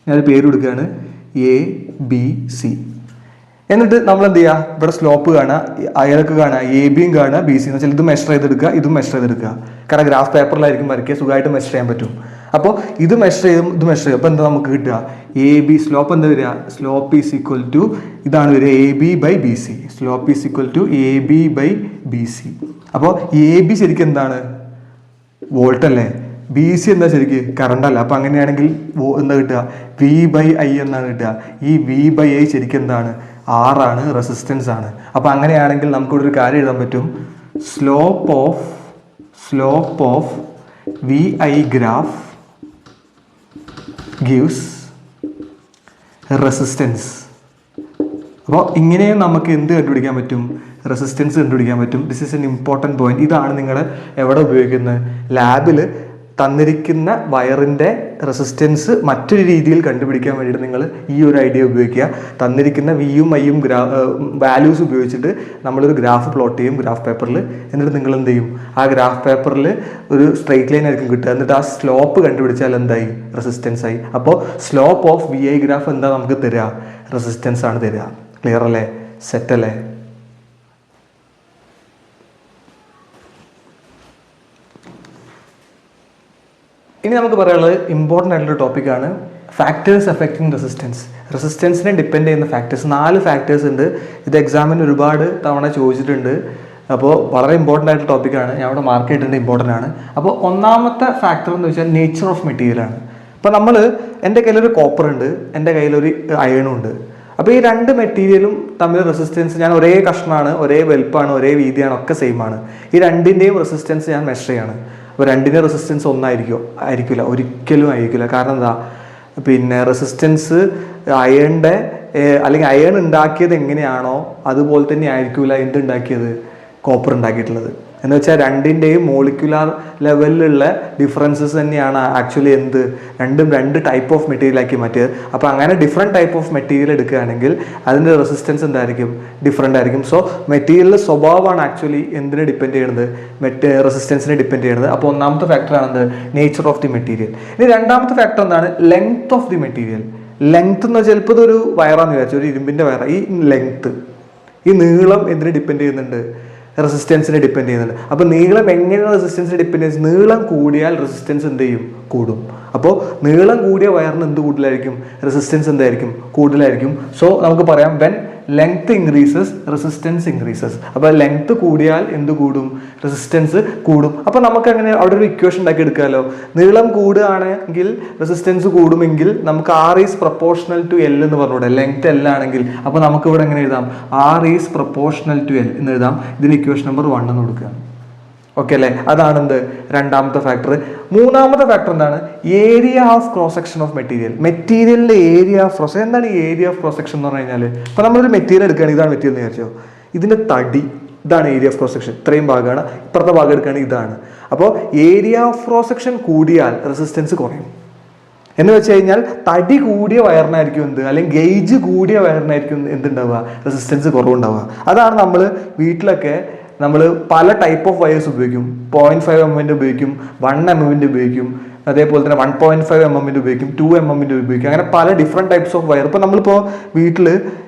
ഞാനൊരു പേര് കൊടുക്കുകയാണ് ABC. എന്നിട്ട് നമ്മൾ എന്ത് ചെയ്യുക, ഇവിടെ സ്ലോപ്പ് കാണുക, അയലൊക്കെ കാണുക, ABയും കാണുക, BC എന്ന് വെച്ചാൽ ഇത് മെഷർ ചെയ്തെടുക്കുക, ഇതും മെഷർ ചെയ്തെടുക്കുക. കാരണം ഗ്രാഫ് പേപ്പറിലായിരിക്കും വരയ്ക്കുക, സുഖമായിട്ട് മെഷർ ചെയ്യാൻ പറ്റും. അപ്പോൾ ഇത് മെഷർ ചെയ്യും, ഇത് മെഷർ ചെയ്യും. അപ്പോൾ എന്താ നമുക്ക് കിട്ടുക, AB. സ്ലോപ്പ് എന്താ വരിക, സ്ലോപ്പ് ഈസ് ഈക്വൽ ടു ഇതാണ് വരിക, AB/BC. Slope is equal to AB/BC. അപ്പോൾ AB ശരിക്കും എന്താണ്, വോൾട്ട് അല്ലേ. ബി സി എന്താ ശരിക്ക് കറണ്ട് അല്ല. അപ്പം അങ്ങനെയാണെങ്കിൽ എന്താ കിട്ടുക, V/I എന്നാണ് കിട്ടുക. ഈ V/I ശരിക്കും എന്താണ്, R ആണ്, റെസിസ്റ്റൻസ് ആണ്. അപ്പം അങ്ങനെയാണെങ്കിൽ നമുക്കിവിടെ ഒരു കാര്യം എഴുതാൻ പറ്റും. Slope of VI graph gives resistance. അപ്പോൾ ഇങ്ങനെയും നമുക്ക് എന്ത് കണ്ടുപിടിക്കാൻ പറ്റും, റെസിസ്റ്റൻസ് കണ്ടുപിടിക്കാൻ പറ്റും. This is an important point. ഇതാണ് നിങ്ങൾ എവിടെ ഉപയോഗിക്കുന്നത്, ലാബിൽ തന്നിരിക്കുന്ന വയറിൻ്റെ റെസിസ്റ്റൻസ് മറ്റൊരു രീതിയിൽ കണ്ടുപിടിക്കാൻ വേണ്ടിയിട്ട് നിങ്ങൾ ഈ ഒരു ഐഡിയ ഉപയോഗിക്കുക. തന്നിരിക്കുന്ന വിയും ഐയും വാല്യൂസ് ഉപയോഗിച്ചിട്ട് നമ്മളൊരു ഗ്രാഫ് പ്ലോട്ട് ചെയ്യും ഗ്രാഫ് പേപ്പറിൽ. എന്നിട്ട് നിങ്ങൾ എന്ത് ചെയ്യും, ആ ഗ്രാഫ് പേപ്പറിൽ ഒരു സ്ട്രെയിറ്റ് ലൈൻ ആയിരിക്കും കിട്ടുക. എന്നിട്ട് ആ സ്ലോപ്പ് കണ്ടുപിടിച്ചാൽ എന്തായി, റെസിസ്റ്റൻസ് ആയി. അപ്പോൾ സ്ലോപ്പ് ഓഫ് VI ഗ്രാഫ് എന്താ നമുക്ക് തരിക, റെസിസ്റ്റൻസ് ആണ് തരിക. ക്ലിയർ അല്ലേ, സെറ്റ് അല്ലേ? ഇനി നമുക്ക് പറയാനുള്ളത് ഇമ്പോർട്ടൻ്റ് ആയിട്ടുള്ള ടോപ്പിക്കാണ് ഫാക്ടേഴ്സ് അഫക്റ്റിംഗ് റെസിസ്റ്റൻസ്. റെസിസ്റ്റൻസിനെ ഡിപ്പെൻഡ് ചെയ്യുന്ന ഫാക്ടേഴ്സ് 4 ഫാക്ടേഴ്സ് ഉണ്ട്. ഇത് എക്സാമിന് ഒരുപാട് തവണ ചോദിച്ചിട്ടുണ്ട്. അപ്പോൾ വളരെ ഇമ്പോർട്ടൻ്റ് ആയിട്ടുള്ള ടോപ്പിക്കാണ്. ഞാൻ ഇവിടെ മാർക്ക് ചെയ്തിട്ടുണ്ട്, ഇമ്പോർട്ടൻ്റ് ആണ്. അപ്പോൾ ഒന്നാമത്തെ ഫാക്ടർ എന്ന് വെച്ചാൽ നേച്ചർ ഓഫ് മെറ്റീരിയലാണ്. അപ്പോൾ നമ്മൾ, എൻ്റെ കയ്യിലൊരു കോപ്പർ ഉണ്ട്, എൻ്റെ കയ്യിലൊരു അയണും ഉണ്ട്. അപ്പോൾ ഈ 2 മെറ്റീരിയലും തമ്മിൽ റെസിസ്റ്റൻസ്, ഞാൻ ഒരേ കഷ്ണമാണ്, ഒരേ വലുപ്പമാണ്, ഒരേ വീതിയാണ്, ഒക്കെ സെയിം ആണ്. ഈ 2ൻ്റെയും റെസിസ്റ്റൻസ് ഞാൻ മെഷർ ചെയ്യാണ്. അപ്പോൾ 2ൻ്റെ റെസിസ്റ്റൻസ് ആയിരിക്കില്ല, ഒരിക്കലും ആയിരിക്കില്ല. കാരണം എന്താ, പിന്നെ റെസിസ്റ്റൻസ് അയണിൻ്റെ അല്ലെങ്കിൽ അയൺ ഉണ്ടാക്കിയത് എങ്ങനെയാണോ അതുപോലെ തന്നെ ആയിരിക്കില്ല എന്തുണ്ടാക്കിയത്, കോപ്പർ ഉണ്ടാക്കിയിട്ടുള്ളത്. എന്ന് വെച്ചാൽ 2ൻ്റെയും മോളിക്കുലാർ ലെവലിലുള്ള ഡിഫറൻസസ് തന്നെയാണ് ആക്ച്വലി രണ്ടും 2 ടൈപ്പ് ഓഫ് മെറ്റീരിയൽ ആക്കി മാറ്റിയത്. അപ്പോൾ അങ്ങനെ ഡിഫറെൻറ്റ് ടൈപ്പ് ഓഫ് മെറ്റീരിയൽ എടുക്കുകയാണെങ്കിൽ അതിൻ്റെ റെസിസ്റ്റൻസ് എന്തായിരിക്കും, ഡിഫറെൻ്റ് ആയിരിക്കും. സോ മെറ്റീരിയലിൻ്റെ സ്വഭാവമാണ് ആക്ച്വലി എന്തിനെ ഡിപ്പെൻഡ് ചെയ്യുന്നത്, റെസിസ്റ്റൻസിനെ ഡിപ്പെൻഡ് ചെയ്യുന്നത്. അപ്പോൾ ഒന്നാമത്തെ ഫാക്ടറാണ് നേച്ചർ ഓഫ് ദി മെറ്റീരിയൽ. ഇനി രണ്ടാമത്തെ ഫാക്ടർ എന്താണ്, length of the material. Length എന്ന് വെച്ചാൽ ചിലപ്പോൾ ഇതൊരു വയറാന്ന് വിചാരിച്ചു, ഒരു ഇരുമ്പിൻ്റെ വയറാണ്. ഈ ലെങ്ത്ത്, ഈ നീളം എന്തിനെ ഡിപ്പെൻഡ് ചെയ്യുന്നുണ്ട്, റെസിസ്റ്റൻസിനെ ഡിപ്പെൻഡ് ചെയ്യുന്നുണ്ട്. അപ്പോൾ നീളം എങ്ങനെയാണ് റെസിസ്റ്റൻസിനെ ഡിപ്പെൻഡ് ചെയ്യുന്നത്, നീളം കൂടിയാൽ റെസിസ്റ്റൻസ് എന്ത് ചെയ്യും, കൂടും. അപ്പോൾ നീളം കൂടിയ വയറിന് എന്ത് കൂടുതലായിരിക്കും, റെസിസ്റ്റൻസ് എന്തായിരിക്കും, കൂടുതലായിരിക്കും. സോ നമുക്ക് പറയാം when length increases resistance increases. അപ്പോൾ ലെങ്ത് കൂടിയാൽ എന്ത് കൂടും, റെസിസ്റ്റൻസ് കൂടും. അപ്പോൾ നമുക്ക് അങ്ങനെ അവിടെ ഒരു ഇക്വേഷൻ ഉണ്ടാക്കി എടുക്കാമല്ലോ. നീളം കൂടുകയാണെങ്കിൽ റെസിസ്റ്റൻസ് കൂടുമെങ്കിൽ നമുക്ക് R is proportional to L എന്ന് പറഞ്ഞൂടെ, ലെങ്ത് L ആണെങ്കിൽ. അപ്പോൾ നമുക്ക് ഇവിടെ എങ്ങനെ എഴുതാം, R is proportional to L എന്ന് എഴുതാം. ഇതിന് ഇക്വേഷൻ നമ്പർ 1 എന്ന് കൊടുക്കുക. ഓക്കെ അല്ലേ, അതാണ് രണ്ടാമത്തെ ഫാക്ടർ. മൂന്നാമത്തെ ഫാക്ടർ എന്താണ്, area of cross section of material. മെറ്റീരിയലിന്റെ ഏരിയ ഓഫ് ക്രോസ്, എന്താണ് ഈ ഏരിയ ഓഫ് ക്രോസ് സെക്ഷൻ എന്ന് പറഞ്ഞു കഴിഞ്ഞാൽ, ഇപ്പൊ നമ്മളൊരു മെറ്റീരിയൽ എടുക്കുകയാണ്, ഇതാണ് മെറ്റീരിയൽ എന്ന് വിചാരിച്ചോ, ഇതിന്റെ തടി, ഇതാണ് ഏരിയ ഓഫ് ക്രോസ് സെക്ഷൻ, ഇത്രയും ഭാഗമാണ്, ഇപ്പുറത്തെ ഭാഗം എടുക്കുകയാണെങ്കിൽ ഇതാണ്. അപ്പോൾ ഏരിയ ഓഫ് ക്രോസ് സെക്ഷൻ കൂടിയാൽ റെസിസ്റ്റൻസ് കുറയും. എന്ന് വെച്ച് കഴിഞ്ഞാൽ തടി കൂടിയ വയറിനായിരിക്കും അല്ലെങ്കിൽ ഗേജ് കൂടിയ വയറിനായിരിക്കും എന്തുണ്ടാവുക, റെസിസ്റ്റൻസ് കുറവുണ്ടാവുക. അതാണ് നമ്മൾ വീട്ടിലൊക്കെ നമ്മൾ പല ടൈപ്പ് ഓഫ് വയേഴ്സ് ഉപയോഗിക്കും. 0.5 mm ഉപയോഗിക്കും, 1 mm ഉപയോഗിക്കും, അതേപോലെ തന്നെ 1.5 mm ഉപയോഗിക്കും, 2 mm ഉപയോഗിക്കും. അങ്ങനെ പല ഡിഫറെൻറ്റ് ടൈപ്സ് ഓഫ് വയർ. ഇപ്പോൾ നമ്മളിപ്പോൾ വീട്ടിൽ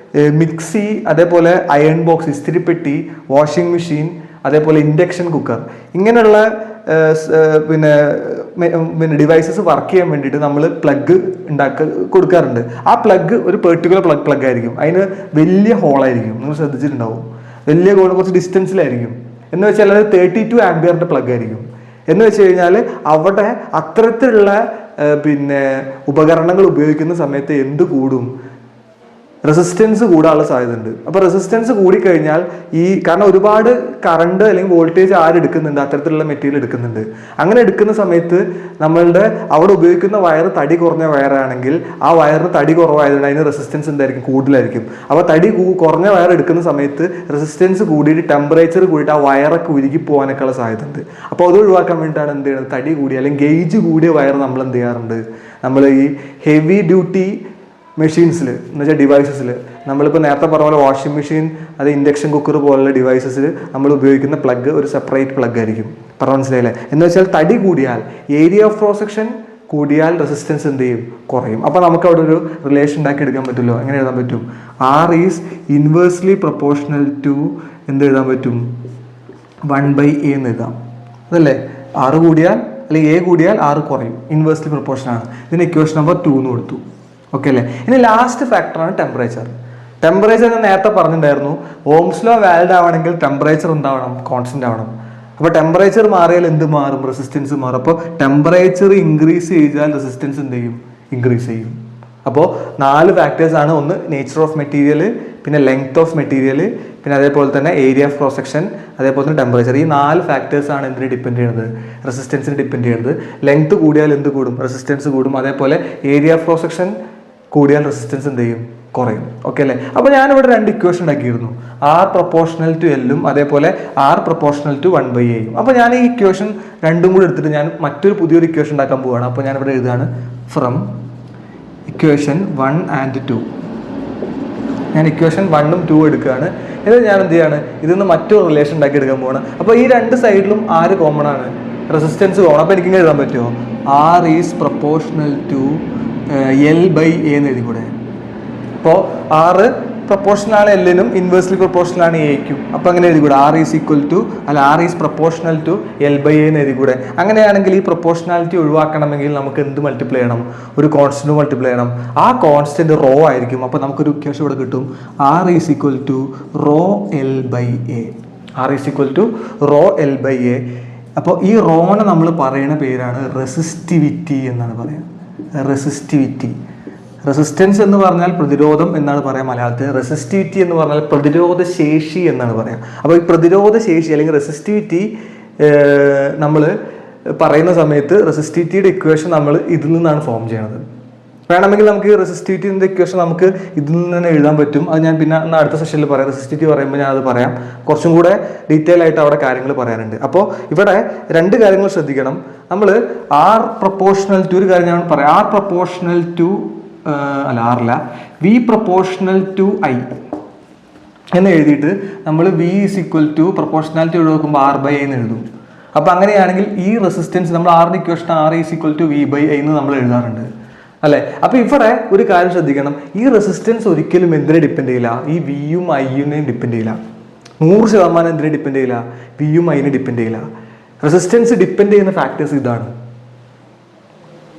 മിക്സി, അതേപോലെ അയൺ ബോക്സ്, ഇസ്തിരിപ്പെട്ടി, വാഷിംഗ് മെഷീൻ, അതേപോലെ ഇൻഡക്ഷൻ കുക്കർ, ഇങ്ങനെയുള്ള പിന്നെ ഡിവൈസസ് വർക്ക് ചെയ്യാൻ വേണ്ടിയിട്ട് നമ്മൾ പ്ലഗ് കൊടുക്കാറുണ്ട്. ആ പ്ലഗ് ഒരു പെർട്ടിക്കുലർ പ്ലഗ് ആയിരിക്കും, അതിന് വലിയ ഹോളായിരിക്കും, നിങ്ങൾ ശ്രദ്ധിച്ചിട്ടുണ്ടാവും. വലിയ ഹോൾ കുറച്ച് ഡിസ്റ്റൻസിലായിരിക്കും. എന്ന് വെച്ചാൽ അത് 32 ആംപിയറിന്റെ പ്ലഗ് ആയിരിക്കും. എന്ന് വെച്ച് കഴിഞ്ഞാൽ അവിടെ അത്തരത്തിലുള്ള പിന്നെ ഉപകരണങ്ങൾ ഉപയോഗിക്കുന്ന സമയത്ത് എന്ത് കൂടും, റെസിസ്റ്റൻസ് കൂടാനുള്ള സാധ്യതയുണ്ട്. അപ്പോൾ റെസിസ്റ്റൻസ് കൂടിക്കഴിഞ്ഞാൽ കാരണം ഒരുപാട് കറണ്ട് അല്ലെങ്കിൽ വോൾട്ടേജ് എടുക്കുന്നുണ്ട്, അത്തരത്തിലുള്ള മെറ്റീരിയൽ എടുക്കുന്നുണ്ട്. അങ്ങനെ എടുക്കുന്ന സമയത്ത് നമ്മളുടെ അവിടെ ഉപയോഗിക്കുന്ന വയർ തടി കുറഞ്ഞ വയറാണെങ്കിൽ ആ വയറിന് തടി കുറവായതുകൊണ്ട് അതിന് റെസിസ്റ്റൻസ് എന്തായിരിക്കും, കൂടുതലായിരിക്കും. അപ്പോൾ തടി കുറഞ്ഞ വയർ എടുക്കുന്ന സമയത്ത് റെസിസ്റ്റൻസ് കൂടിയിട്ട് ടെമ്പറേച്ചർ കൂടിയിട്ട് ആ വയറൊക്കെ ഉരുകി പോകാനൊക്കെയുള്ള സാധ്യതയുണ്ട്. അപ്പോൾ അത് ഒഴിവാക്കാൻ വേണ്ടിയിട്ടാണ് എന്ത് ചെയ്യുന്നത്, തടി കൂടിയ അല്ലെങ്കിൽ ഗേജ് കൂടിയ വയർ നമ്മൾ എന്ത് ചെയ്യാറുണ്ട്, നമ്മൾ ഈ ഹെവി ഡ്യൂട്ടി മെഷീൻസിൽ എന്ന് വെച്ചാൽ ഡിവൈസസിൽ, നമ്മളിപ്പോൾ നേരത്തെ പറഞ്ഞ പോലെ വാഷിംഗ് മെഷീൻ, അത് ഇൻഡക്ഷൻ കുക്കർ പോലുള്ള ഡിവൈസസിൽ നമ്മൾ ഉപയോഗിക്കുന്ന പ്ലഗ് ഒരു സെപ്പറേറ്റ് പ്ലഗ് ആയിരിക്കും. പറഞ്ഞ മനസ്സിലായില്ലേ? എന്ന് വെച്ചാൽ തടി കൂടിയാൽ, ഏരിയ ഓഫ് ക്രോസ് സെക്ഷൻ കൂടിയാൽ റെസിസ്റ്റൻസ് എന്ത് ചെയ്യും, കുറയും. അപ്പോൾ നമുക്ക് അവിടെ ഒരു റിലേഷൻ ഉണ്ടാക്കി എടുക്കാൻ പറ്റുമല്ലോ. എങ്ങനെ എഴുതാൻ പറ്റും, R is inversely proportional to എന്ത് എഴുതാൻ പറ്റും, 1/A എന്ന് എഴുതാം. അതല്ലേ, R കൂടിയാൽ അല്ലെങ്കിൽ A കൂടിയാൽ R കുറയും, ഇൻവേഴ്സ്ലി പ്രൊപ്പോർഷൻ ആണ്. ഇതിന് ഇക്വേഷൻ നമ്പർ 2 എന്ന് കൊടുത്തു. ഓക്കെ അല്ലേ. ഇനി ലാസ്റ്റ് ഫാക്ടറാണ് ടെമ്പറേച്ചർ. ടെമ്പറേച്ചർ ഞാൻ നേരത്തെ പറഞ്ഞിട്ടുണ്ടായിരുന്നു, ഓംസ് ലോ വാലിഡ് ആവണമെങ്കിൽ ടെമ്പറേച്ചർ എന്താവണം, കോൺസ്റ്റന്റ് ആവണം. അപ്പോൾ ടെമ്പറേച്ചർ മാറിയാൽ എന്ത് മാറും? റെസിസ്റ്റൻസ് മാറും. അപ്പോൾ ടെമ്പറേച്ചർ ഇൻക്രീസ് ചെയ്താൽ റെസിസ്റ്റൻസ് എന്ത് ചെയ്യും? ഇൻക്രീസ് ചെയ്യും. അപ്പോൾ 4 ഫാക്ടേഴ്സ് ആണ്. ഒന്ന് നേച്ചർ ഓഫ് മെറ്റീരിയൽ, പിന്നെ ലെങ്ത് ഓഫ് മെറ്റീരിയൽ, പിന്നെ അതേപോലെ തന്നെ ഏരിയ ഓഫ് ക്രോസ് സെക്ഷൻ, അതേപോലെ തന്നെ ടെമ്പറേച്ചർ. ഈ 4 ഫാക്ടേഴ്സ് ആണ് എന്തിനെ ഡിപ്പെൻഡ് ചെയ്യുന്നത്? റെസിസ്റ്റൻസിന് ഡിപ്പെൻഡ് ചെയ്യുന്നത്. ലെങ്ത് കൂടിയാൽ എന്ത് കൂടും? റെസിസ്റ്റൻസ് കൂടും. അതേപോലെ ഏരിയ ഓഫ് ക്രോസ് സെക്ഷൻ കൂടിയാൽ റെസിസ്റ്റൻസ് എന്ത് ചെയ്യും? കുറയും. ഓക്കെ അല്ലേ? അപ്പോൾ ഞാനിവിടെ 2 ഇക്വേഷൻ ഉണ്ടാക്കിയിരുന്നു. R പ്രൊപ്പോർഷണൽ ടു എല്ലും അതേപോലെ R പ്രൊപ്പോർഷണൽ ടു 1/A. അപ്പോൾ ഞാൻ ഈ ഇക്വേഷൻ രണ്ടും കൂടി എടുത്തിട്ട് ഞാൻ മറ്റൊരു പുതിയൊരു ഇക്വേഷൻ ഉണ്ടാക്കാൻ പോവുകയാണ്. അപ്പോൾ ഞാനിവിടെ എഴുതാണ് ഫ്രം ഇക്വേഷൻ 1 and 2. ഞാൻ ഇക്വേഷൻ 1ഉം 2 എടുക്കുകയാണ്. ഇത് ഞാൻ എന്ത് ചെയ്യാണ്? ഇതിന്ന് മറ്റൊരു റിലേഷൻ ഉണ്ടാക്കി എടുക്കാൻ പോവാണ്. അപ്പോൾ ഈ 2 സൈഡിലും ആര് കോമൺ ആണ്? Resistance common. അപ്പോൾ എനിക്കിങ്ങനെ എഴുതാൻ പറ്റുമോ? R is proportional to L/A എന്ന് എഴുതി കൂടെ? അപ്പോൾ R പ്രൊപ്പോർഷണൽ ആണ് എല്ലിനും, ഇൻവേഴ്സ്ലി പ്രൊപ്പോർഷണൽ ആണ് എയ്ക്കും. അപ്പോൾ അങ്ങനെ എഴുതി കൂടെ? R is proportional to L/A എന്ന് എഴുതി കൂടെ? അങ്ങനെയാണെങ്കിൽ ഈ പ്രൊപ്പോർഷണാലിറ്റി ഒഴിവാക്കണമെങ്കിൽ നമുക്ക് എന്ത് മൾട്ടിപ്ലൈ ചെയ്യണം? ഒരു കോൺസ്റ്റന്റ് മൾട്ടിപ്ലൈ ചെയ്യണം. ആ കോൺസ്റ്റന്റ് റോ ആയിരിക്കും. അപ്പോൾ നമുക്കൊരു ഇക്വേഷൻ ഇവിടെ കിട്ടും. R is equal to rho L/A. R is equal to rho L/A. അപ്പോൾ ഈ റോനെ നമ്മൾ പറയുന്ന പേരാണ് റെസിസ്റ്റിവിറ്റി എന്നാണ് പറയുക. റെസിസ്റ്റിവിറ്റി. റെസിസ്റ്റൻസ് എന്ന് പറഞ്ഞാൽ പ്രതിരോധം എന്നാണ് പറയാം മലയാളത്തിൽ. റെസിസ്റ്റിവിറ്റി എന്ന് പറഞ്ഞാൽ പ്രതിരോധ ശേഷി എന്നാണ് പറയാം. അപ്പോൾ ഈ പ്രതിരോധ ശേഷി അല്ലെങ്കിൽ റെസിസ്റ്റിവിറ്റി നമ്മൾ പറയുന്ന സമയത്ത് റെസിസ്റ്റിവിറ്റിയുടെ ഇക്വേഷൻ നമ്മൾ ഇതിൽ നിന്നാണ് ഫോം ചെയ്യുന്നത്. വേണമെങ്കിൽ നമുക്ക് ഈ റെസിസ്റ്റിവിറ്റിൻ്റെ ഇക്വേഷൻ നമുക്ക് ഇതിൽ നിന്ന് തന്നെ എഴുതാൻ പറ്റും. അത് ഞാൻ പിന്നെ അടുത്ത സെഷനിൽ പറയാം. റെസിസ്റ്റിവിറ്റി പറയുമ്പോൾ ഞാൻ അത് പറയാം. കുറച്ചും കൂടെ ഡീറ്റെയിൽ ആയിട്ട് അവിടെ കാര്യങ്ങൾ പറയാനുണ്ട്. അപ്പോൾ ഇവിടെ 2 കാര്യങ്ങൾ ശ്രദ്ധിക്കണം. നമ്മൾ R പ്രൊപ്പോർഷണൽ ടു, ഒരു കാര്യം ഞാൻ പറയാം, R proportional to V proportional to I എന്ന് എഴുതിയിട്ട് നമ്മൾ V is equal to proportionality ഒഴിവാക്കുമ്പോൾ R/A എന്ന് എഴുതും. അപ്പോൾ അങ്ങനെയാണെങ്കിൽ ഈ റെസിസ്റ്റൻസ് നമ്മൾ ആറിൻ്റെ equation R is equal to V/A എന്ന് നമ്മൾ എഴുതാറുണ്ട് അല്ലേ? അപ്പോൾ ഇവിടെ ഒരു കാര്യം ശ്രദ്ധിക്കണം. ഈ റെസിസ്റ്റൻസ് ഒരിക്കലും എന്തിനെ ഡിപ്പെൻഡ് ചെയ്യില്ല? ഈ വിയും ഐനെയും ഡിപ്പെൻഡ് ചെയ്യില്ല. 100% എന്തിനെ ഡിപ്പെൻഡ് ചെയ്യില്ല? വിയും ഐനെ ഡിപ്പെൻഡ് ചെയ്യില്ല. റെസിസ്റ്റൻസ് ഡിപ്പെൻഡ് ചെയ്യുന്ന ഫാക്ടേഴ്സ് ഇതാണ്.